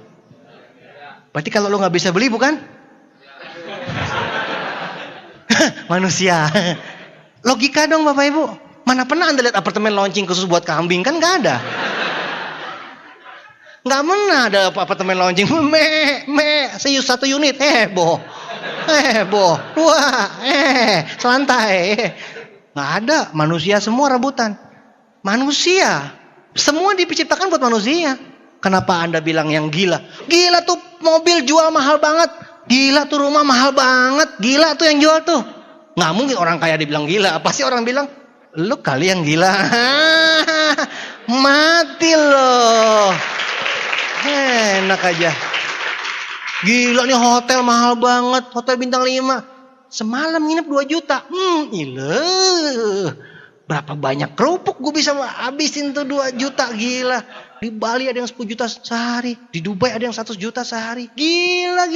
Berarti kalau lo gak bisa beli bukan? Manusia. Logika dong Bapak Ibu. Mana pernah Anda lihat apartemen launching khusus buat kambing? Kan gak ada. Gak pernah ada apartemen launching. Satu unit. Boh. Wah. Selantai. Gak ada. Manusia semua rebutan. Manusia. Semua diciptakan buat manusia. Kenapa Anda bilang yang gila? Gila tuh mobil jual mahal banget. Gila tuh rumah mahal banget. Gila tuh yang jual tuh. Nggak mungkin orang kaya dibilang gila. Pasti orang bilang, lu kali yang gila. Mati loh. Enak aja. Gila nih hotel mahal banget. Hotel bintang 5. Semalam nginep 2 juta. Berapa banyak kerupuk gue bisa habisin tuh 2 juta. Gila. Di Bali ada yang 10 juta sehari. Di Dubai ada yang 100 juta sehari. Gila.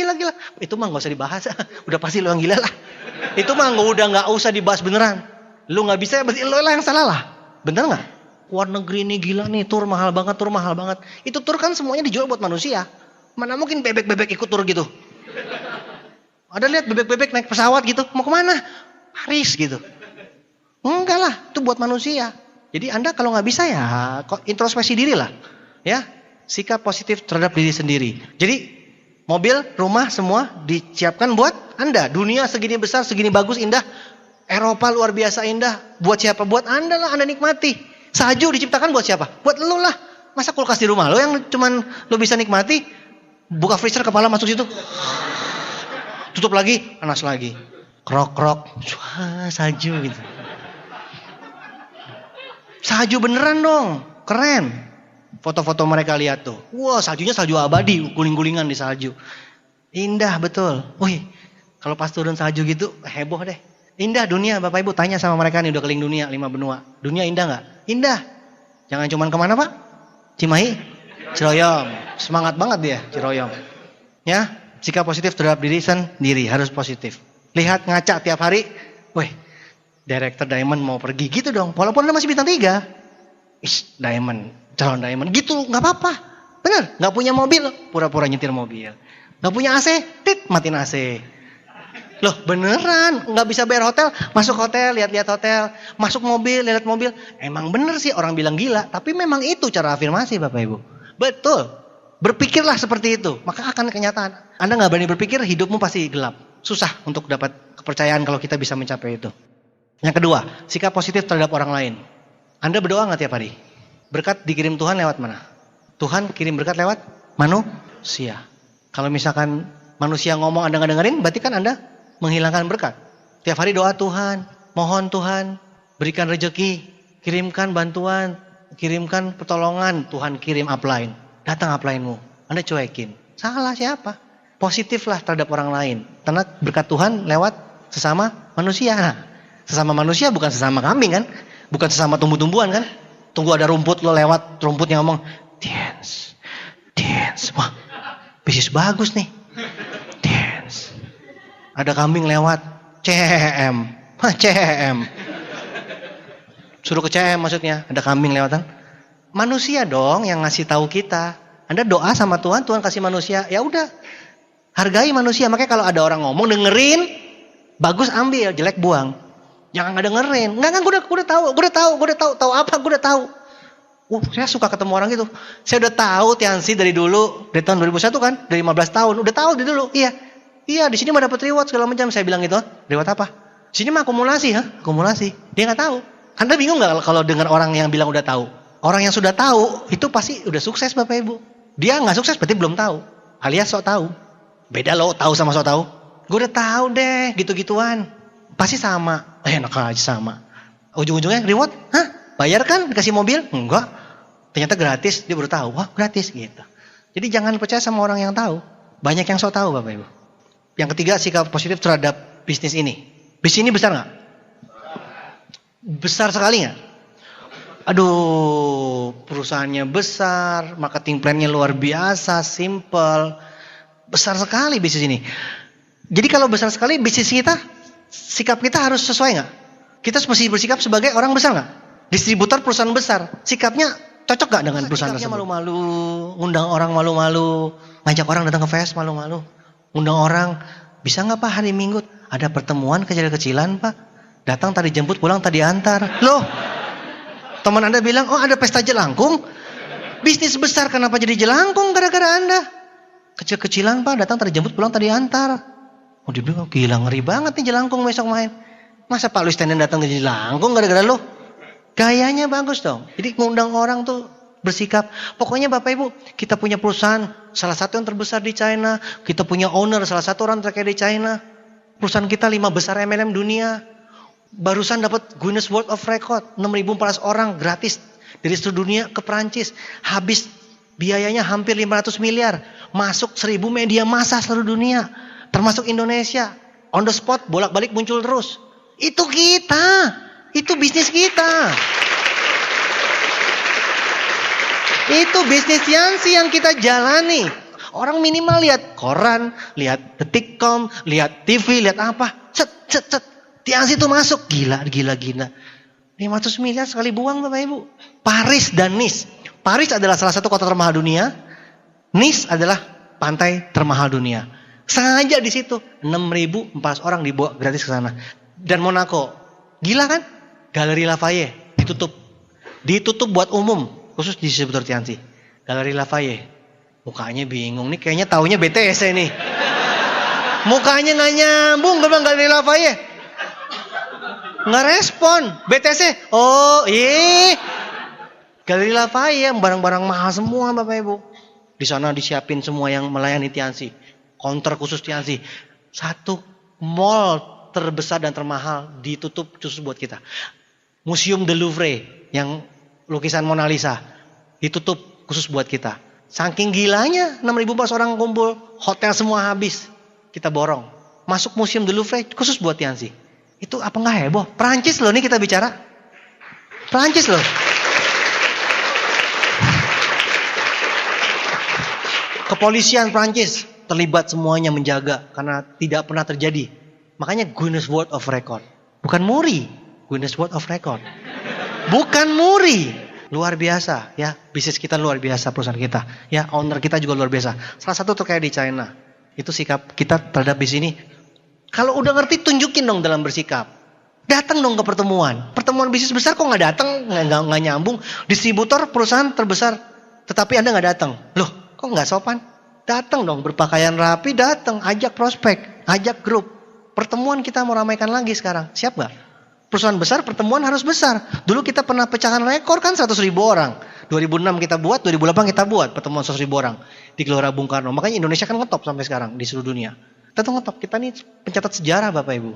Itu mah gak usah dibahas. Udah pasti lu yang gila lah. Itu mah udah gak usah dibahas beneran. Lu gak bisa, berarti lu lah yang salah lah. Bener gak? Luar negeri nih gila nih. Tur mahal banget. Itu tur kan semuanya dijual buat manusia. Mana mungkin bebek-bebek ikut tur gitu. Ada lihat bebek-bebek naik pesawat gitu. Mau kemana? Paris gitu. Enggak lah. Itu buat manusia. Jadi Anda kalau nggak bisa ya introspeksi diri lah, ya sikap positif terhadap diri sendiri. Jadi mobil, rumah semua disiapkan buat Anda. Dunia segini besar, segini bagus, indah. Eropa luar biasa indah. Buat siapa? Buat Anda lah. Anda nikmati. Salju diciptakan buat siapa? Buat lu lah. Masa kulkas di rumah lo yang cuman lo bisa nikmati? Buka freezer kepala masuk situ, tutup lagi, panas lagi, krok, salju gitu. Salju beneran dong, keren. Foto-foto mereka lihat tuh. Wah, saljunya salju abadi, guling-gulingan di salju. Indah betul. Wih, kalau pas turun salju gitu, heboh deh. Indah dunia, Bapak Ibu tanya sama mereka nih udah keliling dunia 5 benua. Dunia indah nggak? Indah. Jangan cuman kemana Pak? Cimahi, Ciroyom. Semangat banget dia, Ciroyom. Ya, sikap positif terhadap diri sendiri harus positif. Lihat ngaca tiap hari, wih. Director Diamond mau pergi gitu dong. Walaupun Anda masih bintang 3. Diamond, calon Diamond gitu nggak apa-apa. Bener, nggak punya mobil, pura-pura nyetir mobil. Nggak punya AC, matiin AC. Loh beneran, nggak bisa bayar hotel, masuk hotel, lihat-lihat hotel, masuk mobil, lihat mobil. Emang bener sih orang bilang gila, tapi memang itu cara afirmasi Bapak Ibu. Betul. Berpikirlah seperti itu, maka akan kenyataan. Anda nggak berani berpikir, hidupmu pasti gelap. Susah untuk dapat kepercayaan kalau kita bisa mencapai itu. Yang kedua, sikap positif terhadap orang lain. Anda berdoa nggak tiap hari? Berkat dikirim Tuhan lewat mana? Tuhan kirim berkat lewat manusia. Kalau misalkan manusia ngomong Anda nggak dengerin, berarti kan Anda menghilangkan berkat. Tiap hari doa Tuhan, mohon Tuhan, berikan rezeki, kirimkan bantuan, kirimkan pertolongan, Tuhan kirim upline. Datang upline-mu, Anda cuekin. Salah siapa? Positiflah terhadap orang lain. Karena berkat Tuhan lewat sesama manusia. Nah, sesama manusia bukan sesama kambing kan? Bukan sesama tumbuh-tumbuhan kan? Tunggu ada rumput, lo lewat rumputnya ngomong, dance, dance. Wah, bisnis bagus nih. Dance. Ada kambing lewat, CM. CM. Suruh ke CM maksudnya, ada kambing lewatan. Manusia dong yang ngasih tahu kita. Anda doa sama Tuhan, Tuhan kasih manusia. Ya udah, hargai manusia. Makanya kalau ada orang ngomong dengerin, bagus ambil, jelek buang. Jangan nggak dengerin. Enggak, gue udah tahu apa? Gue udah tahu. Saya suka ketemu orang gitu. Saya udah tahu Tiansi dari dulu, dari tahun 2001 kan, dari 15 tahun, udah tahu dari dulu. Iya, di sini mah dapat reward segala macam. Saya bilang gitu, reward apa? Di sini mah akumulasi, akumulasi. Dia nggak tahu. Anda bingung nggak kalau dengar orang yang bilang udah tahu? Orang yang sudah tahu itu pasti udah sukses Bapak Ibu. Dia nggak sukses berarti belum tahu, alias sok tahu. Beda loh tahu sama sok tahu. Gue udah tahu deh gitu-gituan. Pasti sama. Enak aja sama. Ujung-ujungnya reward, bayar kan dikasih mobil? Enggak. Ternyata gratis, dia baru tahu. Wah gratis gitu. Jadi jangan percaya sama orang yang tahu. Banyak yang sok tahu Bapak Ibu. Yang ketiga sikap positif terhadap bisnis ini. Bisnis ini besar nggak? Besar sekali nggak? Aduh, perusahaannya besar, marketing plan-nya luar biasa, simple. Besar sekali bisnis ini. Jadi kalau besar sekali bisnis kita, sikap kita harus sesuai nggak? Kita mesti bersikap sebagai orang besar nggak? Distributor perusahaan besar, sikapnya cocok nggak dengan perusahaan tersebut? Malu-malu, undang orang malu-malu, ngajak orang datang ke fest malu-malu, undang orang, bisa nggak Pak hari Minggu? Ada pertemuan kecil-kecilan Pak, datang tadi jemput, pulang tadi antar. Loh, teman Anda bilang, oh ada pesta jelangkung, bisnis besar kenapa jadi jelangkung gara-gara Anda? Kecil-kecilan Pak, datang tadi jemput, pulang tadi antar. Oh dia bilang, gila ngeri banget nih jelangkung besok main. Masa Pak Luis Tenen datang jadi jelangkung gara-gara lo? Gayanya bagus dong. Jadi ngundang orang tuh bersikap. Pokoknya Bapak Ibu, kita punya perusahaan salah satu yang terbesar di China. Kita punya owner salah satu orang terkaya di China. Perusahaan kita 5 besar MLM dunia. Barusan dapat Guinness World of Record. 6.400 orang gratis dari seluruh dunia ke Perancis. Habis biayanya hampir 500 miliar. Masuk 1.000 media massa seluruh dunia. Termasuk Indonesia. On the spot bolak-balik muncul terus. Itu kita. Itu bisnis kita. Itu bisnis Tiansi yang kita jalani. Orang minimal lihat koran, lihat Detikcom, lihat TV, lihat apa. Cet. Tiansi itu masuk. Gila. 500 miliar sekali buang Bapak Ibu. Paris dan Nice. Paris adalah salah satu kota termahal dunia. Nice adalah pantai termahal dunia. Sengaja di situ 6.400 orang dibawa gratis ke sana. Dan Monaco. Gila kan? Galeri Lafayette ditutup buat umum, khusus distributor Tiansi. Galeri Lafayette, mukanya bingung nih, kayaknya taunya BTS nih. Mukanya nggak nyambung, gue bilang Galeri Lafayette, nggak respon. BTS, Galeri Lafayette, barang-barang mahal semua Bapak Ibu. Di sana disiapin semua yang melayani Tiansi, counter khusus Tiansi. Satu mall terbesar dan termahal ditutup khusus buat kita. Museum de Louvre yang lukisan Mona Lisa ditutup khusus buat kita. Saking gilanya 6.400 orang kumpul, hotel semua habis. Kita borong. Masuk Museum de Louvre khusus buat Tiansi. Itu apa nggak heboh? Perancis loh nih kita bicara. Perancis loh. Kepolisian Perancis terlibat semuanya menjaga karena tidak pernah terjadi. Makanya Guinness World of Record. Bukan muri. Guinness World of Record. Bukan muri. Luar biasa ya. Bisnis kita luar biasa, perusahaan kita. Ya, owner kita juga luar biasa. Salah satu terkaya di China. Itu sikap kita terhadap bisnis ini. Kalau udah ngerti tunjukin dong dalam bersikap. Datang dong ke pertemuan. Pertemuan bisnis besar kok nggak datang, nggak nyambung. Distributor perusahaan terbesar, tetapi Anda nggak datang. Loh, Kok nggak sopan? Datang dong, berpakaian rapi, datang, ajak prospek, ajak grup. Pertemuan kita mau ramaikan lagi sekarang. Siap nggak? Perusahaan besar, pertemuan harus besar. Dulu kita pernah pecahkan rekor kan 100.000 orang. 2006 kita buat, 2008 kita buat pertemuan 100.000 orang di Gelora Bung Karno. Makanya Indonesia kan ngetop sampai sekarang di seluruh dunia. Tentu ngetop. Kita nih pencatat sejarah Bapak Ibu.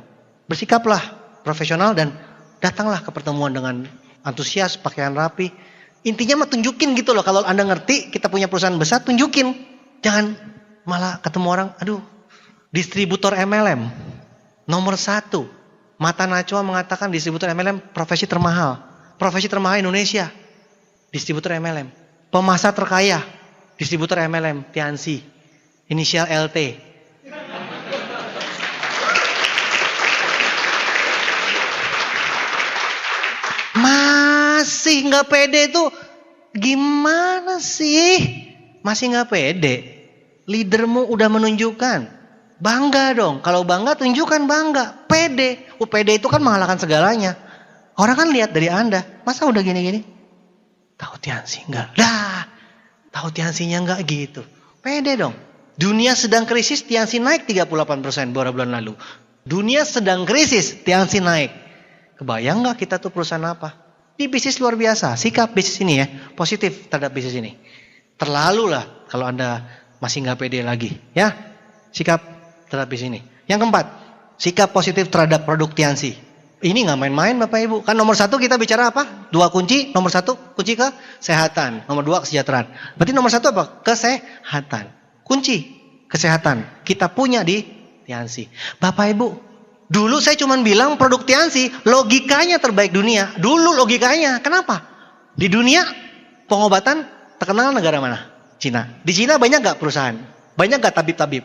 Bersikaplah profesional dan datanglah ke pertemuan dengan antusias, pakaian rapi. Intinya mah tunjukin gitu loh. Kalau Anda ngerti kita punya perusahaan besar, tunjukin. Jangan malah ketemu orang, aduh, distributor MLM nomor 1. Mata Najwa mengatakan distributor MLM profesi termahal. Profesi termahal Indonesia. Distributor MLM. Pemasar terkaya. Distributor MLM. Tiansi. Inisial LT. Masih nggak pede tuh. Gimana sih? Masih nggak pede. Leadermu udah menunjukkan. Bangga dong. Kalau bangga tunjukkan bangga. Pede. Pede itu kan mengalahkan segalanya. Orang kan lihat dari Anda. Masa udah gini-gini? Tahu Tiansi enggak? Dah. Tahu Tiansinya enggak gitu. Pede dong. Dunia sedang krisis, Tiansi naik 38% beberapa bulan lalu. Dunia sedang krisis, Tiansi naik. Kebayang enggak kita tuh perusahaan apa? Di bisnis luar biasa. Sikap bisnis ini ya, positif terhadap bisnis ini. Terlalu lah kalau Anda masih enggak pede lagi. Ya, sikap terhadap bisnis ini. Yang keempat, sikap positif terhadap produk Tiansi. Ini nggak main-main Bapak Ibu. Kan nomor 1 kita bicara apa? 2 kunci. Nomor 1 kunci kesehatan. Nomor 2 kesejahteraan. Berarti nomor 1 apa? Kesehatan. Kunci kesehatan kita punya di Tiansi. Bapak Ibu, dulu saya cuma bilang produk Tiansi logikanya terbaik dunia. Dulu logikanya. Kenapa? Di dunia pengobatan terkenal negara mana? Cina. Di Cina banyak nggak perusahaan? Banyak nggak tabib-tabib?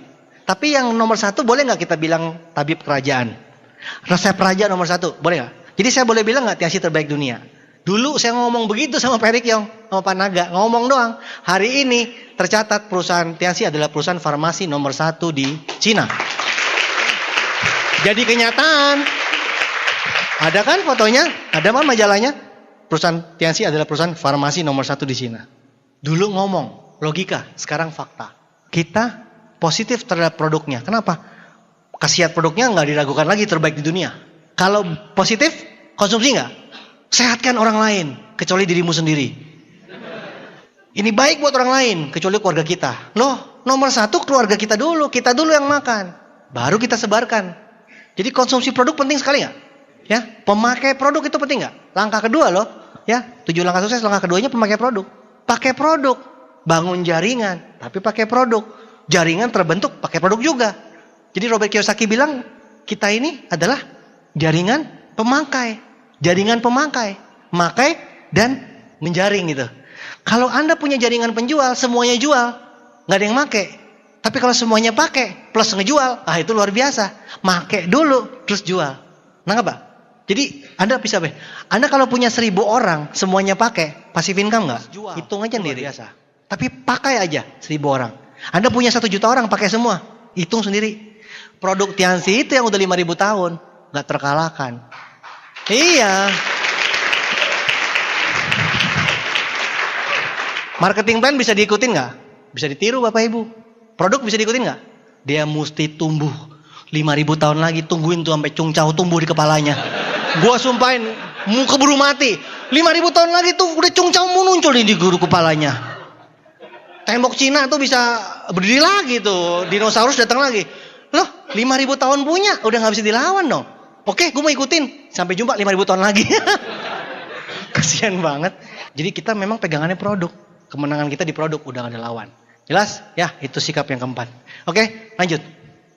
Tapi yang nomor 1 boleh nggak kita bilang tabib kerajaan? Resep raja nomor 1, boleh nggak? Jadi saya boleh bilang nggak Tiansi terbaik dunia? Dulu saya ngomong begitu sama Pak Erik Yong, sama Pak Naga, ngomong doang. Hari ini tercatat perusahaan Tiansi adalah perusahaan farmasi nomor 1 di Cina. Jadi kenyataan. Ada kan fotonya? Ada kan majalahnya? Perusahaan Tiansi adalah perusahaan farmasi nomor 1 di Cina. Dulu ngomong, logika, sekarang fakta. Kita positif terhadap produknya. Kenapa? Khasiat produknya nggak diragukan lagi, terbaik di dunia. Kalau positif, konsumsi nggak? Sehatkan orang lain, kecuali dirimu sendiri. Ini baik buat orang lain, kecuali keluarga kita. Loh, nomor 1 keluarga kita dulu yang makan. Baru kita sebarkan. Jadi konsumsi produk penting sekali nggak? Ya, pemakai produk itu penting nggak? Langkah kedua loh, ya, 7 langkah sukses, langkah keduanya pemakai produk. Pakai produk, bangun jaringan, tapi pakai produk. Jaringan terbentuk pakai produk juga. Jadi Robert Kiyosaki bilang, kita ini adalah jaringan pemakai. Jaringan pemakai. Makai dan menjaring gitu. Kalau Anda punya jaringan penjual, semuanya jual. Nggak ada yang make. Tapi kalau semuanya pakai, plus ngejual, itu luar biasa. Make dulu, terus jual. Nangkap Pak? Jadi Anda bisa apa? Anda kalau punya 1.000 orang, semuanya pakai, passive income nggak? Hitung aja sendiri. Biasa. Tapi pakai aja 1.000 orang. Anda punya 1 juta orang, pakai semua. Hitung sendiri. Produk Tiansi itu yang udah 5.000 tahun. Gak terkalahkan. Iya. Marketing plan bisa diikutin gak? Bisa ditiru Bapak Ibu. Produk bisa diikutin gak? Dia mesti tumbuh 5.000 tahun lagi. Tungguin tuh sampai cungcau tumbuh di kepalanya. Gua sumpahin mau keburu mati. 5.000 tahun lagi tuh udah cungcau mau muncul di guru kepalanya. Tembok Cina tuh bisa berdiri lagi tuh. Dinosaurus datang lagi. Loh, 5.000 tahun punya, udah gak bisa dilawan dong. Oke, gue mau ikutin. Sampai jumpa 5.000 tahun lagi. Kasian banget. Jadi kita memang pegangannya produk. Kemenangan kita di produk, udah gak ada lawan. Jelas? Ya, itu sikap yang keempat. Oke, lanjut.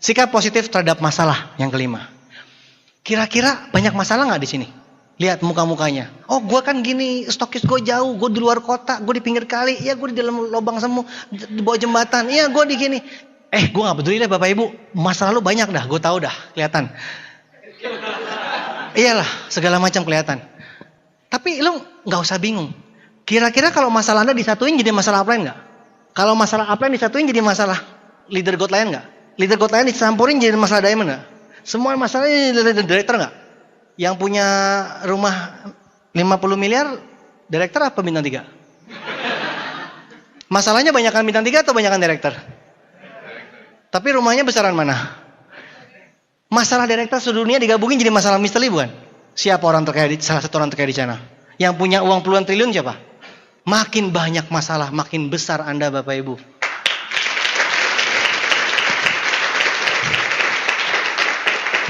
Sikap positif terhadap masalah yang kelima. Kira-kira banyak masalah gak di sini? Lihat muka-mukanya. Oh, gue kan gini, stokis gue jauh, gue di luar kota, gue di pinggir kali, ya gue di dalam lubang semu, di bawah jembatan, iya gue di gini. Gue gak peduli deh Bapak Ibu, masa lalu banyak dah, gue tahu dah, kelihatan. Iyalah, segala macam kelihatan. Tapi lu gak usah bingung. Kira-kira kalau masalah Anda disatuin jadi masalah upline gak? Kalau masalah upline disatuin jadi masalah leader God lain gak? Leader God lain dicampurin jadi masalah diamond gak? Semua masalahnya director gak? Yang punya rumah 50 miliar, director apa bintang 3? Masalahnya banyakan bintang 3 atau banyakan direktur? Tapi rumahnya besaran mana? Masalah direktur sedunia digabungin jadi masalah misteri bukan? Siapa orang terkaya salah satu orang terkaya di sana? Yang punya uang puluhan triliun siapa? Makin banyak masalah, makin besar Anda Bapak Ibu.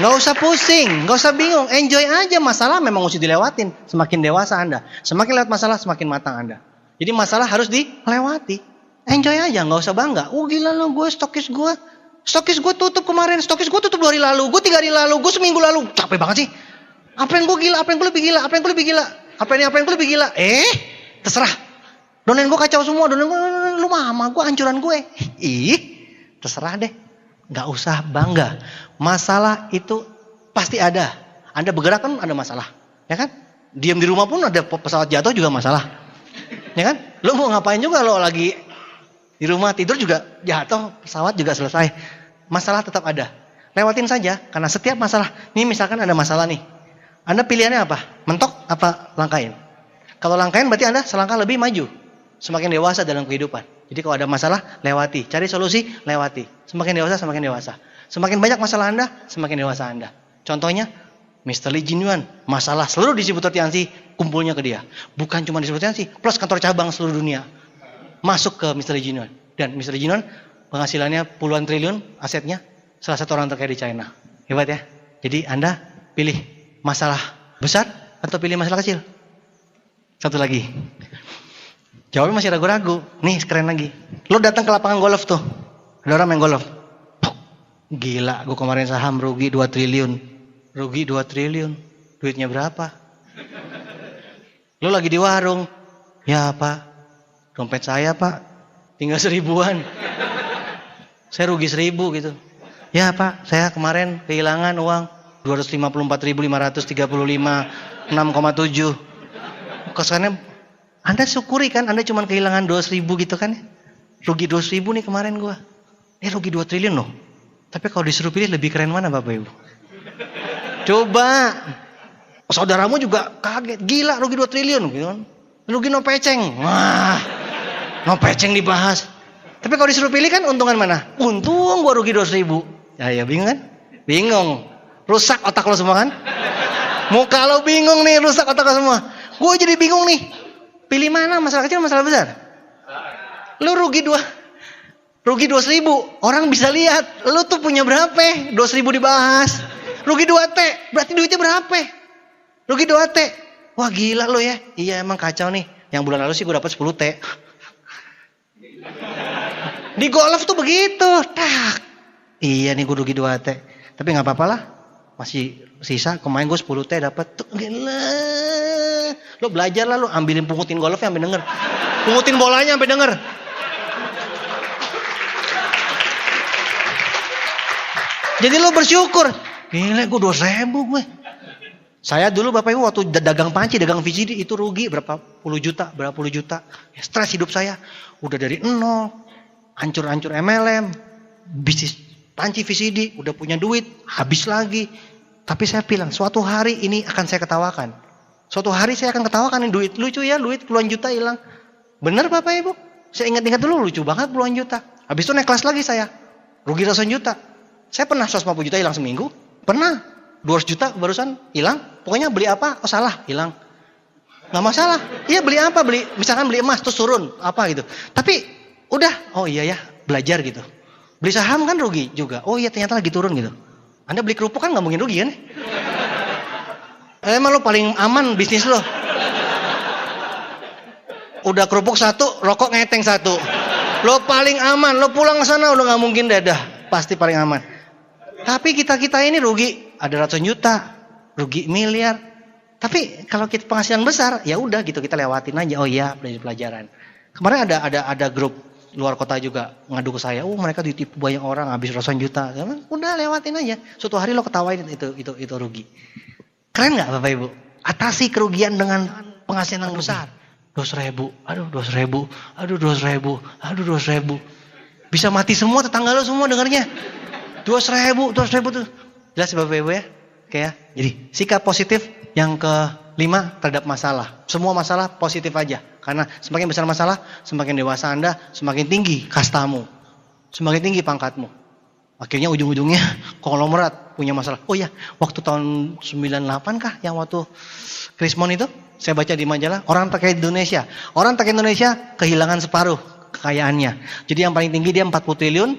Gak usah pusing, gak usah bingung, enjoy aja. Masalah memang mesti dilewatin. Semakin dewasa Anda, semakin lewat masalah, semakin matang Anda. Jadi masalah harus dilewati. Enjoy aja, gak usah bangga. Oh gila loh, stokis gue tutup kemarin, stokis gue tutup 2 hari lalu, gue 3 hari lalu, gue seminggu lalu. Capek banget sih. Apa yang gue gila, apa yang gue lebih gila, apa yang gue lebih gila, apa yang gue lebih gila. Terserah. Donen gue kacau semua, donen gue, lu mama gue, hancuran gue. Terserah deh. Gak usah bangga. Masalah itu pasti ada. Anda bergerak kan ada masalah, ya kan? Diam di rumah pun ada pesawat jatuh juga masalah, ya kan? Lo mau ngapain juga lo lagi di rumah tidur juga jatuh, pesawat juga selesai. Masalah tetap ada. Lewatin saja, karena setiap masalah. Nih misalkan ada masalah nih, Anda pilihannya apa? Mentok apa langkain? Kalau langkain berarti Anda selangkah lebih maju, semakin dewasa dalam kehidupan. Jadi kalau ada masalah, lewati. Cari solusi, lewati. Semakin dewasa, semakin dewasa. Semakin banyak masalah Anda, semakin dewasa Anda. Contohnya, Mr. Lee Jin Yuan. Masalah seluruh distributor Tianxi kumpulnya ke dia. Bukan cuma distributor Tianxi, plus kantor cabang seluruh dunia. Masuk ke Mr. Lee Jin Yuan. Dan Mr. Lee Jin Yuan penghasilannya puluhan triliun asetnya. Salah satu orang terkaya di China. Hebat ya. Jadi Anda pilih masalah besar atau pilih masalah kecil? Satu lagi. Jawabnya masih ragu-ragu. Nih keren lagi. Lo datang ke lapangan golf tuh. Ada orang main golf. Gila, gue kemarin saham rugi 2 triliun. Rugi 2 triliun. Duitnya berapa? Lo lagi di warung. Ya pak, dompet saya pak tinggal 1000-an. Saya rugi 1000 gitu. Ya pak, saya kemarin kehilangan uang 254.535 6,7. Kesannya Anda syukuri kan, Anda cuma kehilangan 2.000 gitu kan. Rugi 2.000 nih kemarin gua. Rugi 2 triliun loh. Tapi kalau disuruh pilih lebih keren mana Bapak Ibu? Coba. Saudaramu juga kaget. Gila rugi 2 triliun gitu kan. Rugi no peceng. Wah. No peceng dibahas. Tapi kalau disuruh pilih kan untungan mana? Untung gua rugi 2.000. Ya bingung kan? Bingung. Rusak otak lo semua kan? Muka lo bingung nih, rusak otak lo semua. Gua jadi bingung nih. Pilih mana, masalah kecil masalah besar? Lu rugi 2.000, orang bisa lihat lu tuh punya berapa? 2.000 dibahas. Rugi 2T, berarti duitnya berapa? Rugi 2T. Wah gila lu ya. Iya emang kacau nih. Yang bulan lalu sih gue dapat 10T. Di golf tuh begitu. Tak. Iya nih gue rugi 2T. Tapi gak apa-apa lah. Masih sisa, kemarin gue 10T dapat. Gila. Lo belajar lah lo, ambilin pungutin golfnya sampai denger. Pungutin bolanya sampai denger. Jadi lo bersyukur. Gila gue 2.000 gue. Saya dulu Bapak Ibu waktu dagang panci, dagang VCD itu rugi berapa puluh juta. Ya, stres hidup saya. Udah dari nol, hancur-hancur MLM, bisnis panci VCD, udah punya duit, habis lagi. Tapi saya bilang, suatu hari ini akan saya ketawakan. Suatu hari saya akan ketawakan nih duit. Lucu ya, duit puluhan juta hilang. Bener Bapak Ibu? Saya ingat-ingat dulu, lucu banget puluhan juta. Habis itu naik kelas lagi saya. Rugi ratusan juta. Saya pernah 150 juta hilang seminggu. Pernah 200 juta barusan hilang. Pokoknya beli apa? Oh salah, hilang. Gak masalah. Iya beli apa? Misalkan beli emas terus turun. Apa gitu. Tapi udah, oh iya ya, belajar gitu. Beli saham kan rugi juga. Oh iya ternyata lagi turun gitu. Anda beli kerupuk kan gak mungkin rugi kan? Emang lo paling aman bisnis lo. Udah kerupuk 1, rokok ngeteng 1. Lo paling aman, lo pulang ke sana udah gak mungkin dadah. Pasti paling aman. Tapi kita ini rugi, ada ratusan juta, rugi miliar. Tapi kalau kita penghasilan besar, ya udah gitu kita lewatin aja. Oh iya, pelajaran. Kemarin ada grup luar kota juga ngadu ke saya. Mereka ditipu banyak orang, habis ratusan juta. Udah lewatin aja. Suatu hari lo ketawain itu rugi. Keren nggak Bapak Ibu? Atasi kerugian dengan penghasilan yang besar. 200.000, aduh 200.000, aduh 200.000, aduh 200.000. Bisa mati semua tetangga lo semua dengarnya. 200.000 tuh. Jelas Bapak Ibu ya? Oke ya. Jadi sikap positif yang 5 terhadap masalah. Semua masalah positif aja. Karena semakin besar masalah, semakin dewasa Anda, semakin tinggi kastamu. Semakin tinggi pangkatmu. Akhirnya ujung-ujungnya konglomerat punya masalah. Oh ya, waktu tahun 98 kah yang waktu Krismon itu, saya baca di majalah, orang terkaya di Indonesia. Orang terkaya di Indonesia kehilangan separuh kekayaannya. Jadi yang paling tinggi dia 40 triliun,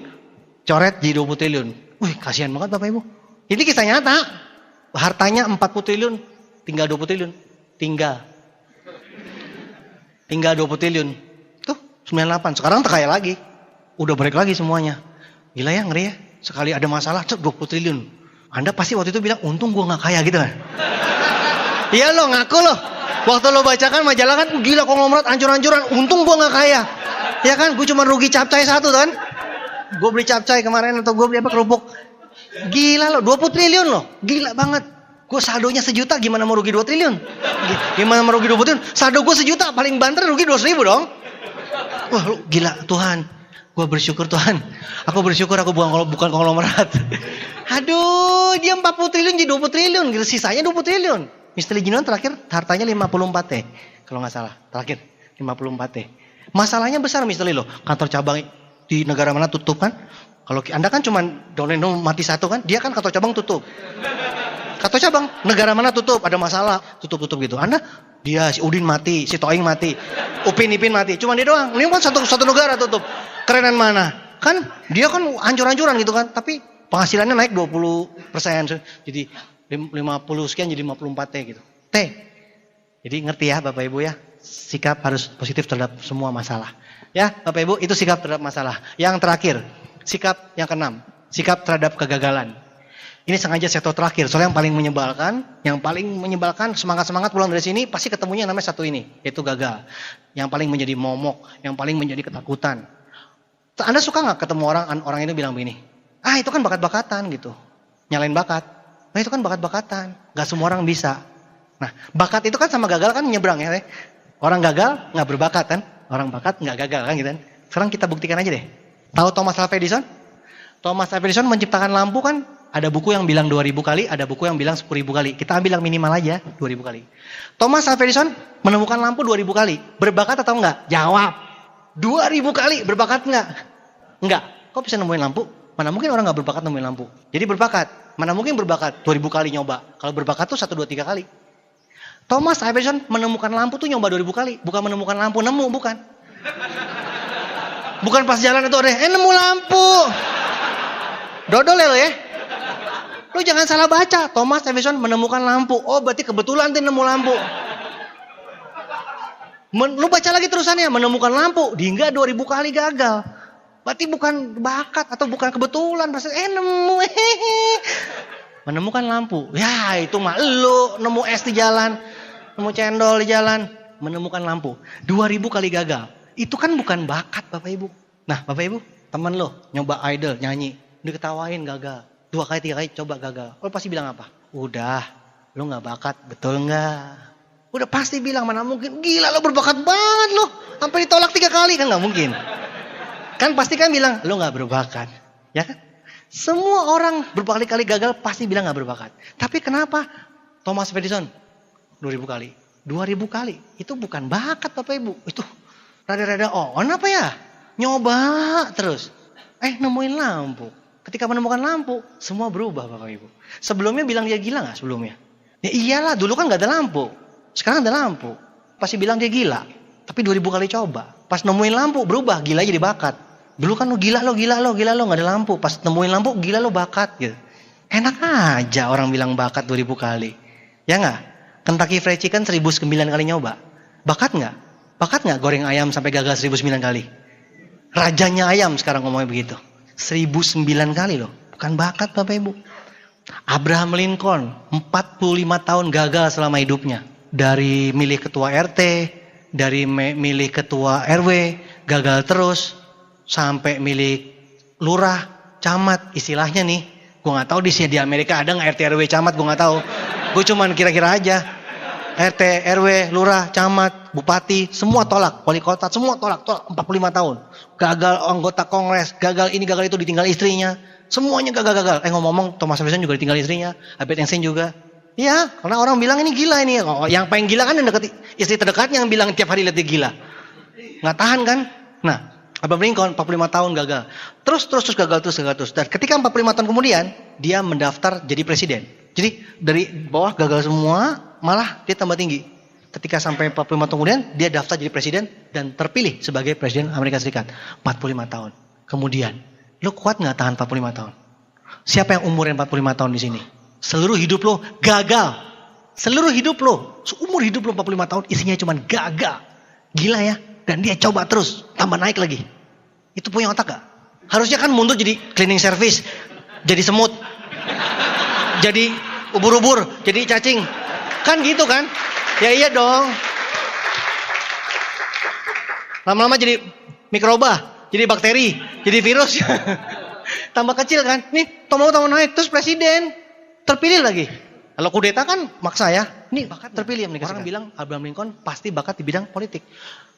coret jadi 20 triliun. Wih, kasihan banget Bapak Ibu. Ini kisah nyata. Hartanya 40 triliun, tinggal 20 triliun. Tinggal 20 triliun. Tuh, 98. Sekarang terkaya lagi. Udah balik lagi semuanya. Gila ya, ngeri ya. Sekali ada masalah, 20 triliun. Anda pasti waktu itu bilang, untung gue gak kaya gitu kan. Iya lo, ngaku lo. Waktu lo bacakan majalah kan, gila konglomerat ancur-ancuran. Untung gue gak kaya. Ya kan, gue cuma rugi capcay 1 kan. Gue beli capcay kemarin atau gue beli apa kerupuk. Gila lo, 20 triliun lo. Gila banget. Gue saldonya 1 juta, gimana mau rugi 2 triliun? Gimana mau rugi 20 triliun? Saldo gue 1 juta, paling banter rugi 200 ribu dong. Wah lo gila Tuhan. Gue bersyukur Tuhan. Aku bersyukur aku bukan konglomerat. Aduh, dia 40 triliun jadi 20 triliun. Sisanya 20 triliun. Mr. Lijinon terakhir hartanya 54 T. Kalau nggak salah. Terakhir 54 T. Masalahnya besar Mr. Lilo. Kantor cabang di negara mana tutup kan? Kalau Anda kan cuma dono mati 1 kan? Dia kan kantor cabang tutup. Kantor cabang negara mana tutup? Ada masalah. Tutup gitu. Anda dia si Udin mati, si Toing mati, Upin Ipin mati. Cuma dia doang. Ini kan satu negara tutup. Kerenan mana? Kan dia kan hancur-hancuran gitu kan. Tapi penghasilannya naik 20%. Jadi 50 sekian jadi 54 T gitu. T. Jadi ngerti ya Bapak Ibu ya. Sikap harus positif terhadap semua masalah. Ya Bapak Ibu itu sikap terhadap masalah. Yang terakhir. Sikap yang keenam. Sikap terhadap kegagalan. Ini sengaja sektor terakhir. Soalnya yang paling menyebalkan semangat-semangat pulang dari sini pasti ketemunya namanya satu ini. Yaitu gagal. Yang paling menjadi momok. Yang paling menjadi ketakutan. Anda suka gak ketemu orang itu bilang begini. Ah itu kan bakat-bakatan gitu. Nyalain bakat. Nah itu kan bakat-bakatan. Gak semua orang bisa. Nah bakat itu kan sama gagal kan nyebrang ya. Orang gagal gak berbakat kan. Orang bakat gak gagal kan gitu kan. Sekarang kita buktikan aja deh. Tahu Thomas Alva Edison? Thomas Alva Edison menciptakan lampu kan. Ada buku yang bilang 2000 kali, ada buku yang bilang 10.000 kali. Kita ambil yang minimal aja, 2000 kali. Thomas Alva Edison menemukan lampu 2000 kali. Berbakat atau enggak? Jawab. 2000 kali, berbakat enggak? Enggak. Kok bisa nemuin lampu? Mana mungkin orang enggak berbakat nemuin lampu. Jadi berbakat. Mana mungkin berbakat? 2000 kali nyoba. Kalau berbakat tuh 1, 2, 3 kali. Thomas Alva Edison menemukan lampu tuh nyoba 2000 kali. Bukan menemukan lampu, nemu bukan. Bukan pas jalan itu nemu lampu. Dodol ya lo ya. Lu jangan salah baca. Thomas Edison menemukan lampu. Oh berarti kebetulan dia nemu lampu. Lu baca lagi terusannya. Menemukan lampu. Hingga 2000 kali gagal. Berarti bukan bakat atau bukan kebetulan. Nemu. Menemukan lampu. Ya itu mah lu nemu es di jalan. Nemu cendol di jalan. Menemukan lampu. 2000 kali gagal. Itu kan bukan bakat Bapak Ibu. Nah Bapak Ibu. Temen lo nyoba idol nyanyi. Diketawain gagal. 2 kali 3 kali coba gagal. Lo pasti bilang apa? Udah, lo gak bakat, betul gak? Udah pasti bilang, mana mungkin. Gila lo berbakat banget lo. Sampai ditolak 3 kali kan gak mungkin. Kan pasti kan bilang, lo gak berbakat. Ya kan? Semua orang berkali-kali gagal pasti bilang gak berbakat. Tapi kenapa Thomas Edison 2000 kali? 2000 kali. Itu bukan bakat Bapak Ibu. Itu rada-rada apa ya? Nyoba terus. Nemuin lampu. Ketika menemukan lampu, semua berubah Bapak Ibu. Sebelumnya bilang dia gila gak sebelumnya? Ya iyalah, dulu kan gak ada lampu. Sekarang ada lampu. Pasti bilang dia gila. Tapi 2000 kali coba. Pas nemuin lampu, berubah. Gila jadi bakat. Dulu kan lo gila lo, gak ada lampu. Pas nemuin lampu, gila lo bakat gitu. Enak aja orang bilang bakat 2000 kali. Ya gak? Kentucky Fried Chicken 1009 kali nyoba. Bakat gak? Bakat gak goreng ayam sampai gagal 1009 kali? Rajanya ayam sekarang ngomongnya begitu. 1009 kali loh. Bukan bakat Bapak Ibu. Abraham Lincoln 45 tahun gagal selama hidupnya. Dari milih ketua RT, dari milih ketua RW, gagal terus. Sampai milih lurah, camat. Istilahnya nih, gue gak tahu di Amerika ada gak RT, RW, camat, gue gak tahu. Gue cuman kira-kira aja. RT, RW, lurah, camat, bupati, semua tolak. Wali kota, semua tolak 45 tahun. Gagal anggota kongres, gagal ini, gagal itu, ditinggal istrinya. Semuanya gagal-gagal. Ngomong-ngomong, Thomas Edison juga ditinggal istrinya. Albert Einstein juga. Iya, karena orang bilang ini gila ini. Oh, yang paling gila kan yang dekat istri terdekatnya yang bilang tiap hari lihat dia gila. Nggak tahan kan? Nah, Abraham Lincoln 45 tahun gagal. Terus gagal terus. Dan ketika 45 tahun kemudian, dia mendaftar jadi presiden. Jadi dari bawah gagal semua, malah dia tambah tinggi. Ketika sampai 45 tahun kemudian, dia daftar jadi presiden dan terpilih sebagai presiden Amerika Serikat. 45 tahun. Kemudian, lo kuat nggak tahan 45 tahun? Siapa yang umurnya 45 tahun di sini? Seluruh hidup lo gagal. Seluruh hidup lo, seumur hidup lo 45 tahun isinya cuma gagal. Gila ya? Dan dia coba terus, tambah naik lagi. Itu punya otak gak? Harusnya kan mundur jadi cleaning service, jadi semut, jadi ubur-ubur, jadi cacing. Kan gitu kan? Ya iya dong. Lama-lama jadi mikroba, jadi bakteri, jadi virus. Tambah kecil kan? Nih, tambah naik, terus presiden. Terpilih lagi. Kalau kudeta kan maksa ya. Ini bakat terpilih. Orang bilang Abraham Lincoln pasti bakat di bidang politik.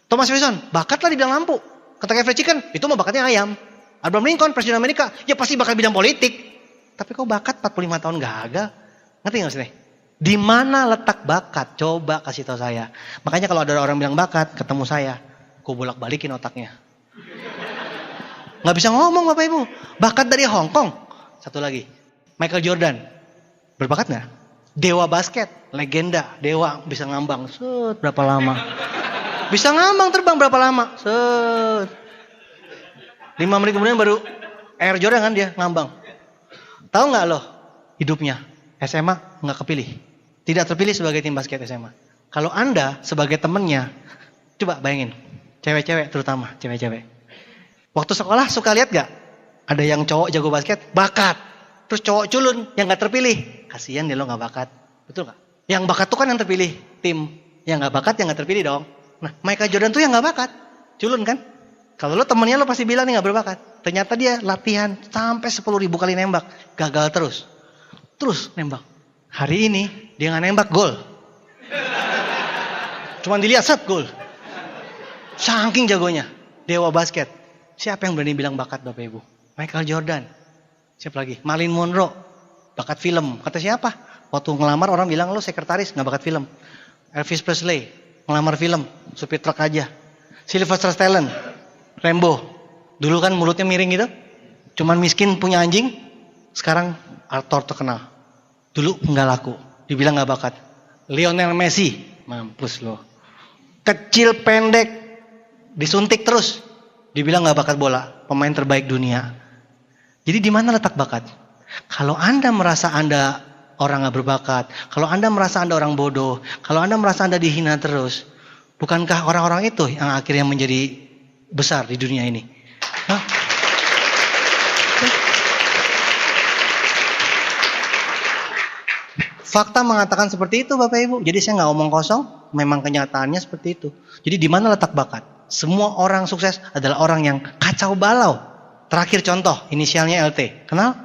Thomas Edison, bakatlah di bidang lampu. Kata Fried Chicken, itu mah bakatnya ayam. Abraham Lincoln, presiden Amerika, ya pasti bakat bidang politik. Tapi kok bakat 45 tahun gagal? Ngerti gak maksudnya? Di mana letak bakat? Coba kasih tahu saya. Makanya kalau ada orang bilang bakat, ketemu saya, gue bolak-balikin otaknya. Gak bisa ngomong Bapak Ibu. Bakat dari Hong Kong. Satu lagi, Michael Jordan. Berbakat gak? Dewa basket, legenda, dewa bisa ngambang. Set, berapa lama? Bisa ngambang terbang berapa lama? Set. 5 menit kemudian baru Air Jordan kan dia ngambang. Tahu nggak lo hidupnya? SMA nggak kepilih. Tidak terpilih sebagai tim basket SMA. Kalau Anda sebagai temennya, coba bayangin. Cewek-cewek terutama, cewek-cewek. Waktu sekolah suka lihat gak? Ada yang cowok jago basket, bakat. Terus cowok culun yang nggak terpilih. Kasian deh lo nggak bakat. Betul nggak? Yang bakat tuh kan yang terpilih tim. Yang nggak bakat yang nggak terpilih dong. Nah, Michael Jordan tuh yang nggak bakat, culun kan? Kalau lo temennya lo pasti bilang nih nggak berbakat. Ternyata dia latihan sampai 10.000 kali nembak, gagal terus nembak. Hari ini dia nggak nembak, gol. Cuman dilihat set gol. Saking jagonya, dewa basket. Siapa yang berani bilang bakat Bapak Ibu? Michael Jordan. Siapa lagi? Marilyn Monroe, bakat film. Kata siapa? Waktu ngelamar orang bilang lo sekretaris nggak bakat film. Elvis Presley ngelamar film, supir truk aja. Sylvester Stallone, Rambo. Dulu kan mulutnya miring gitu. Cuman miskin punya anjing. Sekarang aktor terkenal. Dulu nggak laku, dibilang nggak bakat. Lionel Messi, mampus lo. Kecil pendek, disuntik terus, dibilang nggak bakat bola. Pemain terbaik dunia. Jadi di mana letak bakat? Kalau Anda merasa Anda orang nggak berbakat, kalau Anda merasa Anda orang bodoh, kalau Anda merasa Anda dihina terus, bukankah orang-orang itu yang akhirnya menjadi besar di dunia ini? Hah? Fakta mengatakan seperti itu Bapak Ibu. Jadi saya nggak omong kosong, memang kenyataannya seperti itu. Jadi di mana letak bakat? Semua orang sukses adalah orang yang kacau balau. Terakhir contoh, inisialnya LT. Kenal?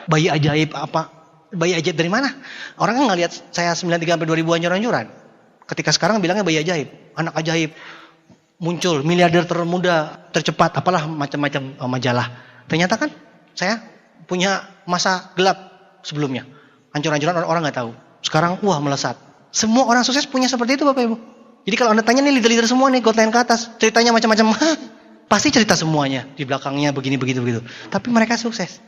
Bayi ajaib apa? Bayi ajaib dari mana? Orang kan nggak lihat saya 93 sampai 2000 anjuran-anjuran. Ketika sekarang bilangnya bayi ajaib, anak ajaib, muncul miliarder termuda, tercepat, apalah macam-macam majalah. Ternyata kan saya punya masa gelap sebelumnya. Ancur-ancuran orang nggak tahu. Sekarang wah melesat. Semua orang sukses punya seperti itu Bapak Ibu. Jadi kalau Anda tanya nih leader-leader semua nih, got line ke atas, ceritanya macam-macam. Pasti cerita semuanya di belakangnya begini begitu. Tapi mereka sukses.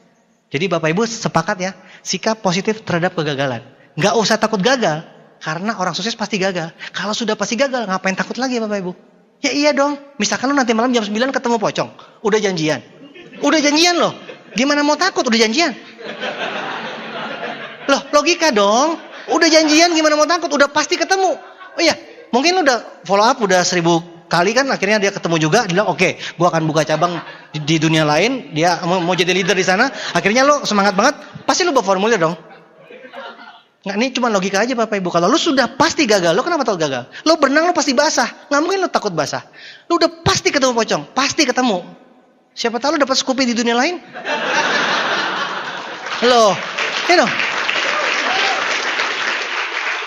Jadi Bapak Ibu sepakat ya, sikap positif terhadap kegagalan. Nggak usah takut gagal, karena orang sukses pasti gagal. Kalau sudah pasti gagal, ngapain takut lagi Bapak Ibu? Ya iya dong. Misalkan lo nanti malam jam 9 ketemu pocong, udah janjian. Udah janjian loh. Gimana mau takut? Udah janjian. Loh, logika dong. Udah janjian gimana mau takut? Udah pasti ketemu. Oh iya, mungkin lo udah follow up udah 1000 kali kan, akhirnya dia ketemu juga, dia bilang oke, gua akan buka cabang di dunia lain, dia mau jadi leader di sana. Akhirnya lo semangat banget, pasti lo bawa formulir dong. Nggak, ini cuma logika aja Bapak Ibu. Kalau lo sudah pasti gagal, lo kenapa tahu gagal? Lo berenang lo pasti basah, nggak mungkin lo takut basah. Lo udah pasti ketemu pocong, pasti ketemu. Siapa tahu lo dapat Scoopy di dunia lain. Loh, you know.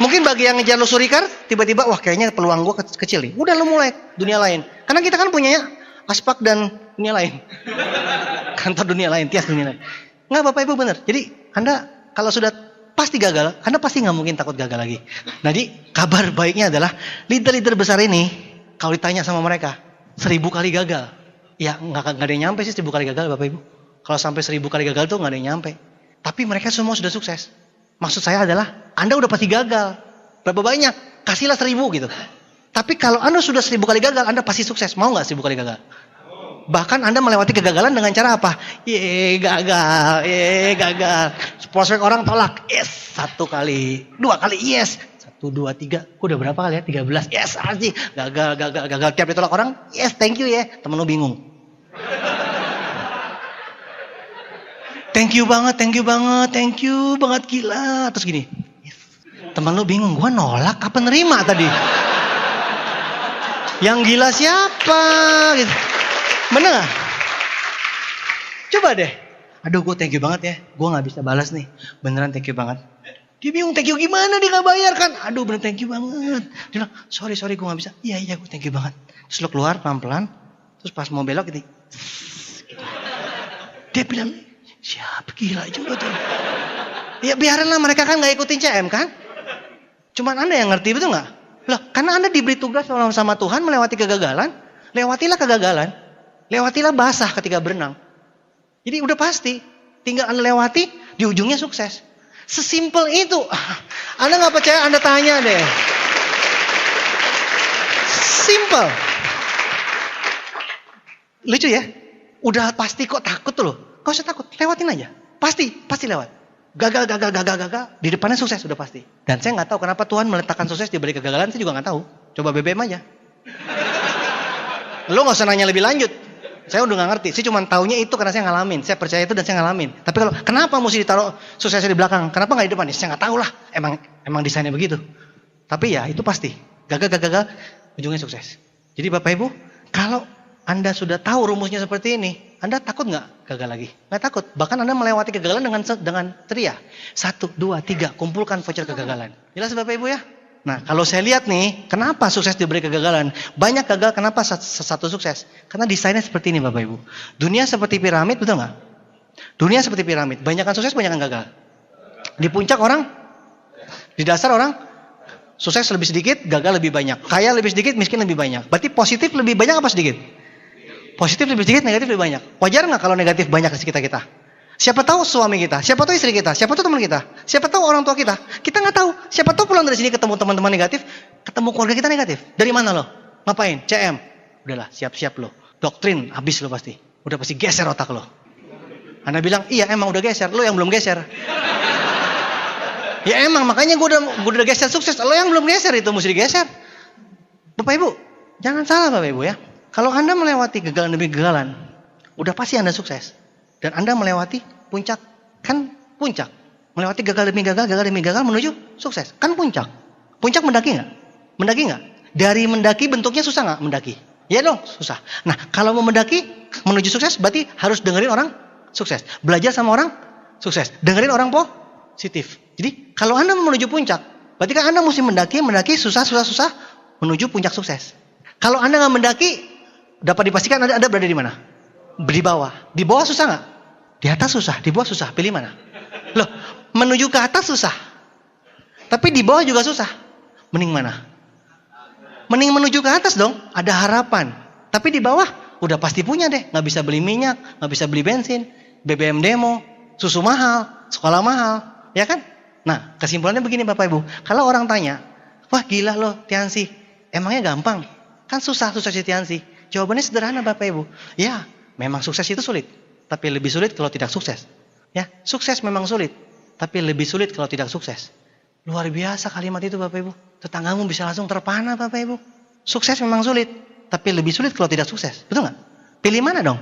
Mungkin bagi yang ngejar lo surikar, tiba-tiba wah kayaknya peluang gue kecil nih. Udah lo mulai dunia lain. Karena kita kan punyanya Aspak dan dunia lain. Kantor dunia lain, Tias dunia lain. Nggak Bapak Ibu benar. Jadi Anda kalau sudah pasti gagal. Anda pasti nggak mungkin takut gagal lagi. Jadi kabar baiknya adalah leader-leader besar ini, kalau ditanya sama mereka, 1000 kali gagal. Ya nggak ada yang nyampe sih 1000 kali gagal Bapak Ibu. Kalau sampai 1000 kali gagal tuh nggak ada yang nyampe. Tapi mereka semua sudah sukses. Maksud saya adalah Anda udah pasti gagal. Berapa banyak? Kasihlah 1000 gitu. Tapi kalau Anda sudah 1000 kali gagal, Anda pasti sukses. Mau nggak 1000 kali gagal? Bahkan Anda melewati kegagalan dengan cara apa? Gagal. Prospek orang tolak. Yes, 1 kali. 2 kali, yes. 1, 2, 3. Udah berapa kali ya? 13. Yes, aja. Gagal. Tiap ditolak orang, yes, thank you ya. Temen lu bingung. Thank you banget gila. Terus gini. Yes. Temen lu bingung, gua nolak apa nerima tadi? Yang gila siapa? Gitu. Bener gak? Coba deh. Aduh gue thank you banget ya. Gue gak bisa balas nih. Beneran thank you banget. Dia bingung thank you gimana, dia gak bayar kan. Aduh bener thank you banget. Dia bilang sorry gue gak bisa. Iya gue thank you banget. Terus lo keluar pelan-pelan. Terus pas mau belok gitu. Dia bilang siapa gila juga tuh. Ya biarinlah mereka kan gak ikutin CM kan. Cuman Anda yang ngerti betul gak? Loh karena Anda diberi tugas sama Tuhan melewati kegagalan. Lewatilah kegagalan. Lewatilah basah ketika berenang. Jadi udah pasti. Tinggal Anda lewati, di ujungnya sukses. Sesimpel itu. Anda gak percaya, Anda tanya deh. Simple. Lucu ya? Udah pasti kok takut tuh loh. Gak usah takut, lewatin aja. Pasti lewat. Gagal. Di depannya sukses, udah pasti. Dan saya gak tahu kenapa Tuhan meletakkan sukses di balik kegagalan, saya juga gak tahu. Coba BBM aja. Lo gak usah nanya lebih lanjut. Saya udah gak ngerti, saya cuma taunya itu karena saya ngalamin. Saya percaya itu dan saya ngalamin. Tapi kalau kenapa mesti ditaruh suksesnya di belakang? Kenapa gak di depan? Saya gak tahu lah. Emang desainnya begitu. Tapi ya itu pasti. Gagal, ujungnya sukses. Jadi Bapak Ibu, kalau Anda sudah tahu rumusnya seperti ini, Anda takut gak gagal lagi? Gak takut. Bahkan Anda melewati kegagalan dengan ceria. 1, 2, 3, kumpulkan voucher kegagalan. Jelas Bapak Ibu ya? Nah kalau saya lihat nih, kenapa sukses diberi kegagalan? Banyak gagal, kenapa satu sukses? Karena desainnya seperti ini Bapak Ibu. Dunia seperti piramid, betul nggak? Dunia seperti piramid, banyakan sukses, banyakan gagal. Di puncak orang, di dasar orang, sukses lebih sedikit, gagal lebih banyak. Kaya lebih sedikit, miskin lebih banyak. Berarti positif lebih banyak apa sedikit? Positif lebih sedikit, negatif lebih banyak. Wajar nggak kalau negatif banyak di sekitar kita? Siapa tahu suami kita, siapa tahu istri kita, siapa tahu teman kita, siapa tahu orang tua kita. Kita nggak tahu. Siapa tahu pulang dari sini ketemu teman-teman negatif, ketemu keluarga kita negatif. Dari mana lo? Ngapain? CM. Udahlah, siap-siap lo. Doktrin habis lo pasti. Udah pasti geser otak lo. Anda bilang, iya emang udah geser. Lo yang belum geser. Ya emang, makanya gue udah geser sukses. Lo yang belum geser itu mesti digeser. Bapak Ibu, jangan salah Bapak Ibu ya. Kalau Anda melewati kegagalan demi kegagalan, udah pasti Anda sukses. Dan Anda melewati puncak, kan puncak. Melewati gagal demi gagal menuju sukses. Kan puncak. Puncak mendaki nggak? Mendaki nggak? Dari mendaki bentuknya susah nggak mendaki? Ya dong, susah. Nah, kalau mau mendaki menuju sukses berarti harus dengerin orang sukses. Belajar sama orang sukses. Dengerin orang positif. Jadi, kalau Anda mau menuju puncak, berarti kan Anda mesti mendaki susah menuju puncak sukses. Kalau Anda nggak mendaki, dapat dipastikan Anda berada di mana? Di bawah. Di bawah susah nggak? Di atas susah, di bawah susah. Pilih mana? Loh, menuju ke atas susah. Tapi di bawah juga susah. Mending mana? Mending menuju ke atas dong. Ada harapan. Tapi di bawah udah pasti punya deh. Nggak bisa beli minyak, nggak bisa beli bensin, BBM demo, susu mahal, sekolah mahal, ya kan? Nah, kesimpulannya begini Bapak Ibu. Kalau orang tanya, wah gila loh Tiansi, emangnya gampang? Kan susah si Tiansi. Jawabannya sederhana Bapak Ibu. Ya, memang sukses itu sulit. Tapi lebih sulit kalau tidak sukses. Ya, sukses memang sulit. Tapi lebih sulit kalau tidak sukses. Luar biasa kalimat itu Bapak Ibu. Tetanggamu bisa langsung terpana Bapak Ibu. Sukses memang sulit. Tapi lebih sulit kalau tidak sukses. Betul nggak? Pilih mana dong?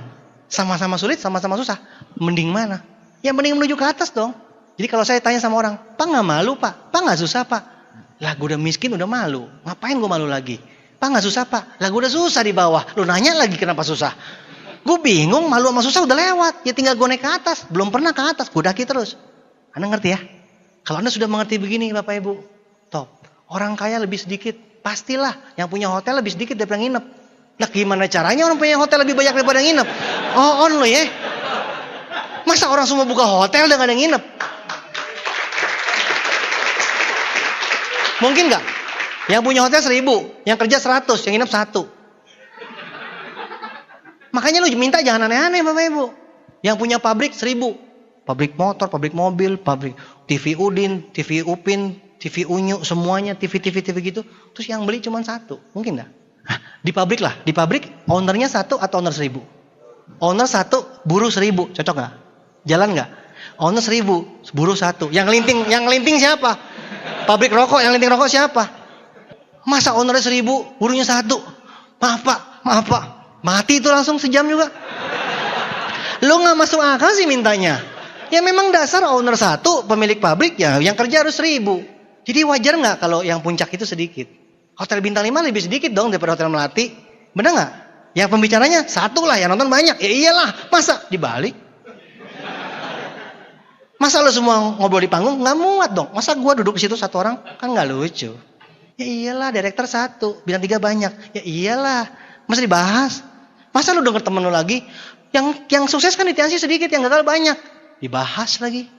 Sama-sama sulit, sama-sama susah. Mending mana? Ya mending menuju ke atas dong. Jadi kalau saya tanya sama orang, Pak nggak malu Pak? Pak nggak susah Pak? Lah gue udah miskin udah malu. Ngapain gue malu lagi? Pak nggak susah Pak? Lah gue udah susah di bawah. Lu nanya lagi kenapa susah? Gue bingung, malu sama susah udah lewat. Ya tinggal gue naik ke atas. Belum pernah ke atas, gue daki terus. Anda ngerti ya? Kalau Anda sudah mengerti begini Bapak Ibu, top. Orang kaya lebih sedikit. Pastilah yang punya hotel lebih sedikit daripada yang nginep. Lah gimana caranya orang punya hotel lebih banyak daripada yang nginep? Oh on lo ya. Masa orang semua buka hotel dengan yang nginep? Mungkin nggak? Yang punya hotel 1.000, yang kerja 100, yang nginep 1. Makanya lu minta jangan aneh-aneh Bapak Ibu. Yang punya pabrik 1.000. Pabrik motor, pabrik mobil, pabrik TV Udin, TV Upin, TV Unyu, semuanya TV gitu. Terus yang beli cuma 1. Mungkin nggak? Di pabrik lah. Di pabrik ownernya 1 atau owner 1.000? Owner 1, buruh 1.000. Cocok nggak? Jalan nggak? Owner 1.000, buruh 1. Yang ngelinting siapa? Pabrik rokok, yang linting rokok siapa? Masa ownernya 1.000, buruhnya 1? Maaf pak. Mati itu langsung sejam juga. Lo nggak masuk akal sih mintanya. Ya memang dasar owner 1, pemilik pabrik ya, yang kerja harus 1.000. Jadi wajar nggak kalau yang puncak itu sedikit? Hotel bintang 5 lebih sedikit dong daripada hotel Melati. Bener nggak? Yang pembicaranya 1 lah, yang nonton banyak. Ya iyalah, masa dibalik? Masa lo semua ngobrol di panggung? Nggak muat dong. Masa gua duduk di situ 1 orang? Kan nggak lucu. Ya iyalah, direktur 1, bintang 3 banyak. Ya iyalah, masa dibahas? Masa lu denger temen lu lagi? Yang sukses kan di TNC sedikit, yang gagal banyak. Dibahas lagi.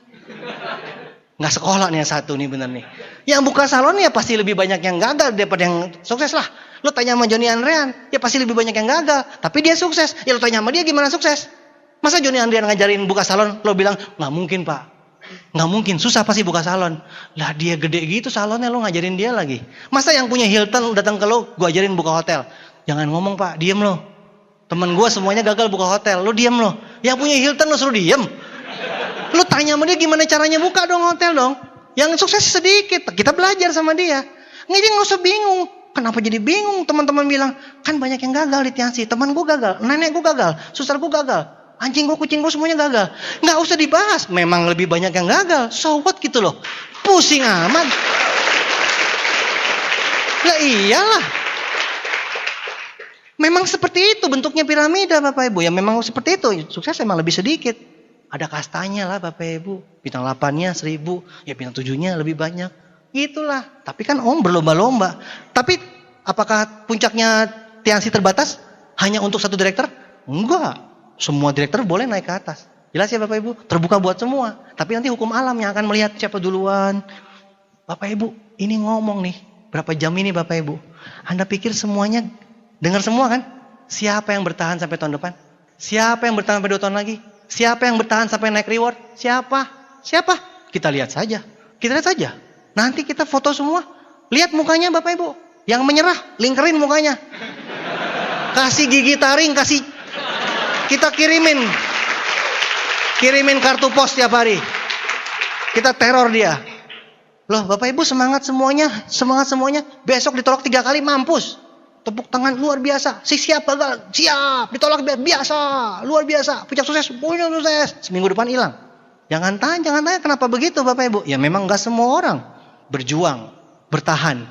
Nggak sekolah nih yang 1 nih bener nih. Yang buka salon ya pasti lebih banyak yang gagal daripada yang sukses lah. Lu tanya sama Johnny Andrean, ya pasti lebih banyak yang gagal. Tapi dia sukses. Ya lu tanya sama dia gimana sukses? Masa Johnny Andrean ngajarin buka salon, lo bilang, nggak mungkin pak. Nggak mungkin, susah pasti buka salon. Lah dia gede gitu salonnya, lo ngajarin dia lagi. Masa yang punya Hilton datang ke lo, gue ajarin buka hotel. Jangan ngomong pak, diem lo. Temen gue semuanya gagal buka hotel, lo diem lo. Yang punya Hilton lo suruh diem. Lo tanya sama dia gimana caranya buka dong hotel dong. Yang sukses sedikit, kita belajar sama dia. Nggak usah bingung. Kenapa jadi bingung? Teman-teman bilang, kan banyak yang gagal di Tiansi. Teman gue gagal, nenek gue gagal, suster gue gagal, anjing gue, kucing gue semuanya gagal. Nggak usah dibahas. Memang lebih banyak yang gagal. So what gitu loh. Pusing amat. Lah iyalah. Memang seperti itu bentuknya piramida Bapak Ibu. Ya memang seperti itu. Sukses memang lebih sedikit. Ada kastanya lah Bapak Ibu. Bintang 8-nya 1.000. Ya bintang 7-nya lebih banyak. Itulah. Tapi kan Om berlomba-lomba. Tapi apakah puncaknya Tiansi terbatas? Hanya untuk 1 direktur? Enggak. Semua direktur boleh naik ke atas. Jelas ya Bapak Ibu? Terbuka buat semua. Tapi nanti hukum alam yang akan melihat siapa duluan. Bapak Ibu, ini ngomong nih. Berapa jam ini Bapak Ibu? Anda pikir semuanya dengar semua kan? Siapa yang bertahan sampai tahun depan? Siapa yang bertahan sampai 2 tahun lagi? Siapa yang bertahan sampai naik reward? Siapa? Kita lihat saja. Nanti kita foto semua. Lihat mukanya Bapak Ibu. Yang menyerah, lingkerin mukanya. Kasih gigi taring, kita kirimin kartu pos tiap hari. Kita teror dia. Loh Bapak Ibu semangat semuanya. Besok ditolak 3 kali mampus. Tepuk tangan luar biasa. Siap gagal, siap. Ditolak biasa, luar biasa. Puncak sukses. Seminggu depan hilang. Jangan tanya kenapa begitu Bapak Ibu. Ya memang gak semua orang berjuang, bertahan.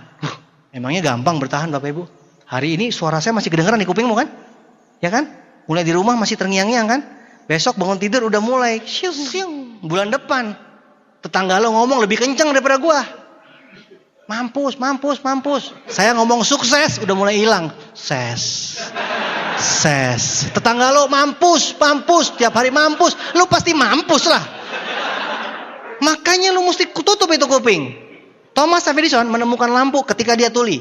Emangnya gampang bertahan Bapak Ibu. Hari ini suara saya masih kedengeran di kupingmu kan? Ya kan? Mulai di rumah masih terngiang-ngiang kan? Besok bangun tidur udah mulai. Bulan depan tetangga lo ngomong lebih kenceng daripada gua. Mampus. Saya ngomong sukses, udah mulai hilang. Ses. Tetangga lo mampus. Tiap hari mampus. Lo pasti mampus lah. Makanya lo mesti tutup itu kuping. Thomas Edison menemukan lampu ketika dia tuli.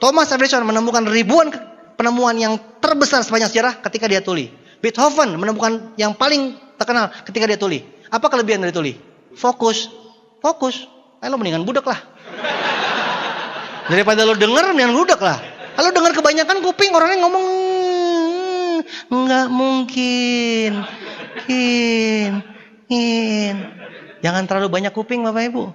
Thomas Edison menemukan ribuan penemuan yang terbesar sepanjang sejarah ketika dia tuli. Beethoven menemukan yang paling terkenal ketika dia tuli. Apa kelebihan dari tuli? Fokus. Lo mendingan budak lah. Daripada lo denger, mendingan budak lah. Kalau denger kebanyakan kuping, orangnya ngomong nggak mungkin. Jangan terlalu banyak kuping Bapak Ibu.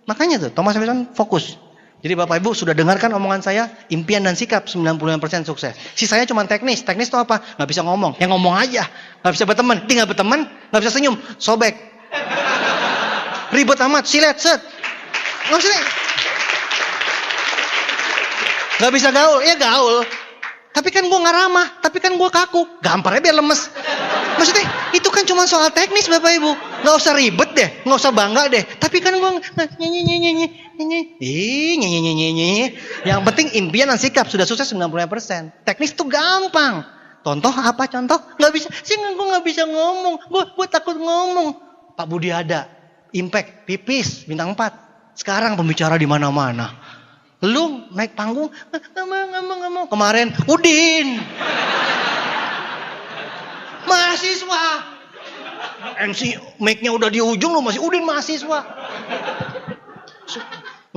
Makanya tuh Thomas Edison fokus. Jadi Bapak Ibu sudah dengarkan omongan saya, impian dan sikap 95% sukses. Sisanya cuma teknis. Teknis itu apa? Nggak bisa ngomong. Yang ngomong aja. Nggak bisa berteman. Tinggal berteman, nggak bisa senyum, sobek. Ribet amat, silet, set. Nggak bisa. Nggak bisa gaul, ya gaul. Tapi kan gue nggak ramah, tapi kan gue kaku. Gamparnya biar lemes. Maksudnya itu kan cuma soal teknis Bapak Ibu. Nggak usah ribet deh, nggak usah bangga deh. Tapi kan gue nyanyi. Yang penting impian dan sikap sudah sukses 95%. Teknis itu gampang. Contoh apa contoh? Nggak bisa. Gue nggak bisa ngomong. Gue takut ngomong. Pak Budi ada. Impact, pipis, bintang 4. Sekarang pembicara di mana-mana. Lu naik panggung, nggak mau. Kemarin, Udin. Mahasiswa. MC mic-nya udah di ujung, lu masih Udin mahasiswa.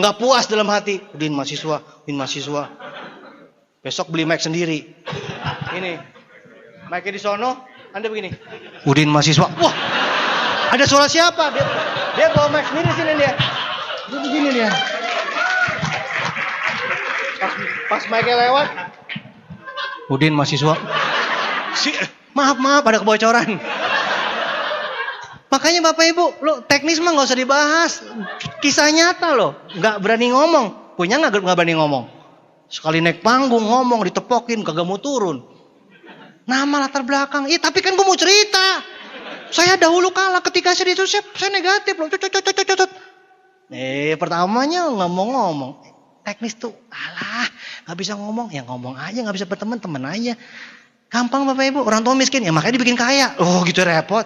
Nggak puas dalam hati. Udin mahasiswa. Besok beli mic sendiri. Ini. Mic-nya di sono, Anda begini. Udin mahasiswa. Wah, ada suara siapa? Dia bawa mic sendiri sini dia. Dia begini dia. Pas mic-nya lewat, Udin mahasiswa. Maaf ada kebocoran. Makanya Bapak Ibu, lo teknis mah nggak usah dibahas. Kisah nyata lo, nggak berani ngomong. Punya nggak berani ngomong. Sekali naik panggung ngomong ditepokin, kagak mau turun. Nama latar belakang, tapi kan gue mau cerita. Saya dahulu kalah ketika saya itu saya negatif loh. Pertamanya nggak mau ngomong. Teknis tuh, nggak bisa ngomong, ya ngomong aja, nggak bisa berteman, teman aja. Gampang Bapak Ibu, orang tua miskin, ya makanya dibikin kaya. Oh gitu repot.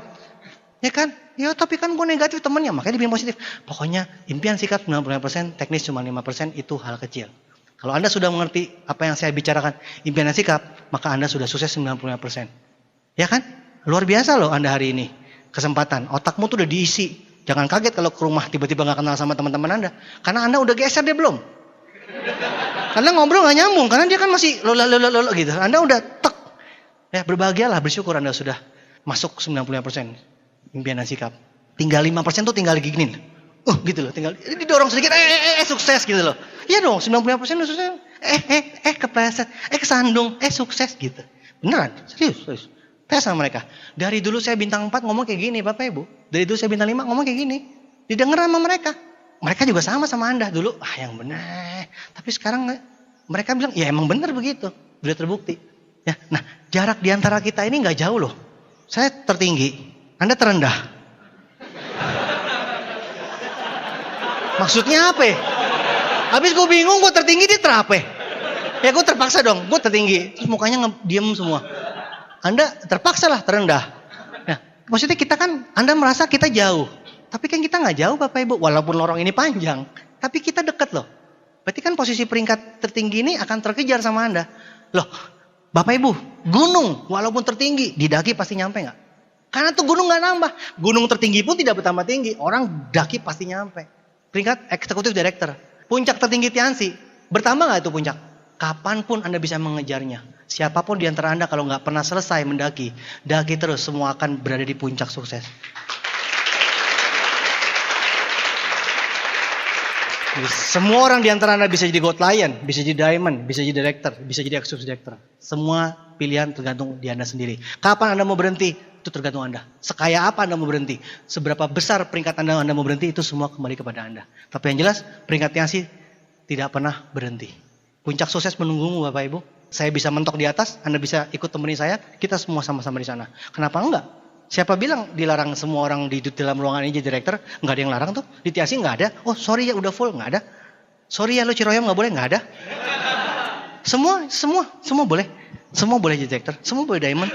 Ya kan? Ya tapi kan gue negatif temennya, makanya dibikin positif. Pokoknya impian sikap 95%, teknis cuma 5%, itu hal kecil. Kalau Anda sudah mengerti apa yang saya bicarakan, impian dan sikap, maka Anda sudah sukses 95%. Ya kan? Luar biasa loh Anda hari ini. Kesempatan, otakmu tuh udah diisi. Jangan kaget kalau ke rumah tiba-tiba gak kenal sama teman-teman Anda. Karena Anda udah geser dia belum. Karena ngobrol gak nyambung, karena dia kan masih lo gitu. Anda udah tek. Ya berbahagialah, bersyukur Anda sudah masuk 95%. Impian dan sikap. Tinggal 5% tuh tinggal gini. Gitu loh, tinggal didorong sedikit, sukses gitu loh. Iya dong, 95% udah sukses. Kepleset, kesandung, sukses gitu. Beneran, serius. Tes sama mereka. Dari dulu saya bintang 4 ngomong kayak gini, Bapak Ibu. Dari dulu saya bintang 5 ngomong kayak gini. Didengar sama mereka. Mereka juga sama Anda dulu. Yang benar. Tapi sekarang mereka bilang, ya emang benar begitu. Sudah terbukti. Ya, nah, jarak di antara kita ini nggak jauh loh. Saya tertinggi, Anda terendah. Maksudnya apa? Habis gue bingung, gue tertinggi, dia terape. Ya gue terpaksa dong, gue tertinggi. Terus mukanya diem semua. Anda terpaksa lah terendah. Nah, maksudnya kita kan, Anda merasa kita jauh. Tapi kan kita nggak jauh Bapak Ibu, walaupun lorong ini panjang. Tapi kita dekat loh. Berarti kan posisi peringkat tertinggi ini akan terkejar sama Anda. Loh, Bapak Ibu, gunung walaupun tertinggi, didaki pasti nyampe nggak? Karena tuh gunung nggak nambah. Gunung tertinggi pun tidak bertambah tinggi. Orang daki pasti nyampe. Peringkat eksekutif director. Puncak tertinggi Tiansi. Bertambah nggak itu puncak? Kapanpun Anda bisa mengejarnya. Siapapun di antara Anda kalau nggak pernah selesai mendaki, daki terus, semua akan berada di puncak sukses. Semua orang di antara Anda bisa jadi gold lion, bisa jadi diamond, bisa jadi director, bisa jadi executive director. Semua pilihan tergantung di Anda sendiri. Kapan Anda mau berhenti? Itu tergantung Anda. Sekaya apa Anda mau berhenti? Seberapa besar peringkat Anda mau berhenti? Itu semua kembali kepada Anda. Tapi yang jelas, peringkat Tiansi tidak pernah berhenti. Puncak sukses menunggumu Bapak Ibu. Saya bisa mentok di atas, Anda bisa ikut temani saya. Kita semua sama-sama di sana. Kenapa enggak? Siapa bilang dilarang semua orang di dalam ruangan ini jadi director? Enggak ada yang larang tuh. Di Tiansi enggak ada. Oh sorry ya udah full, enggak ada. Sorry ya lo Ciroyom enggak boleh, enggak ada. Semua boleh. Semua boleh jadi director, semua boleh diamond.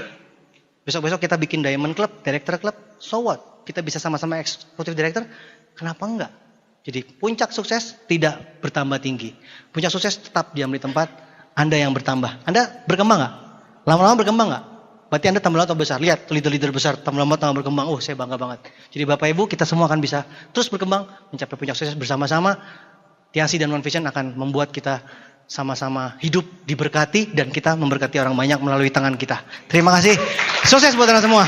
Besok-besok kita bikin diamond club, director club. So what? Kita bisa sama-sama executive director. Kenapa enggak? Jadi puncak sukses tidak bertambah tinggi. Puncak sukses tetap diam di tempat. Anda yang bertambah. Anda berkembang enggak? Lama-lama berkembang enggak? Berarti Anda tambah lama tambah besar. Lihat leader-leader besar tambah lama tambah berkembang. Saya bangga banget. Jadi Bapak Ibu kita semua akan bisa terus berkembang mencapai puncak sukses bersama-sama. Tiansi dan One Vision akan membuat kita sama-sama hidup diberkati dan kita memberkati orang banyak melalui tangan kita. Terima kasih. Sukses buat Anda semua.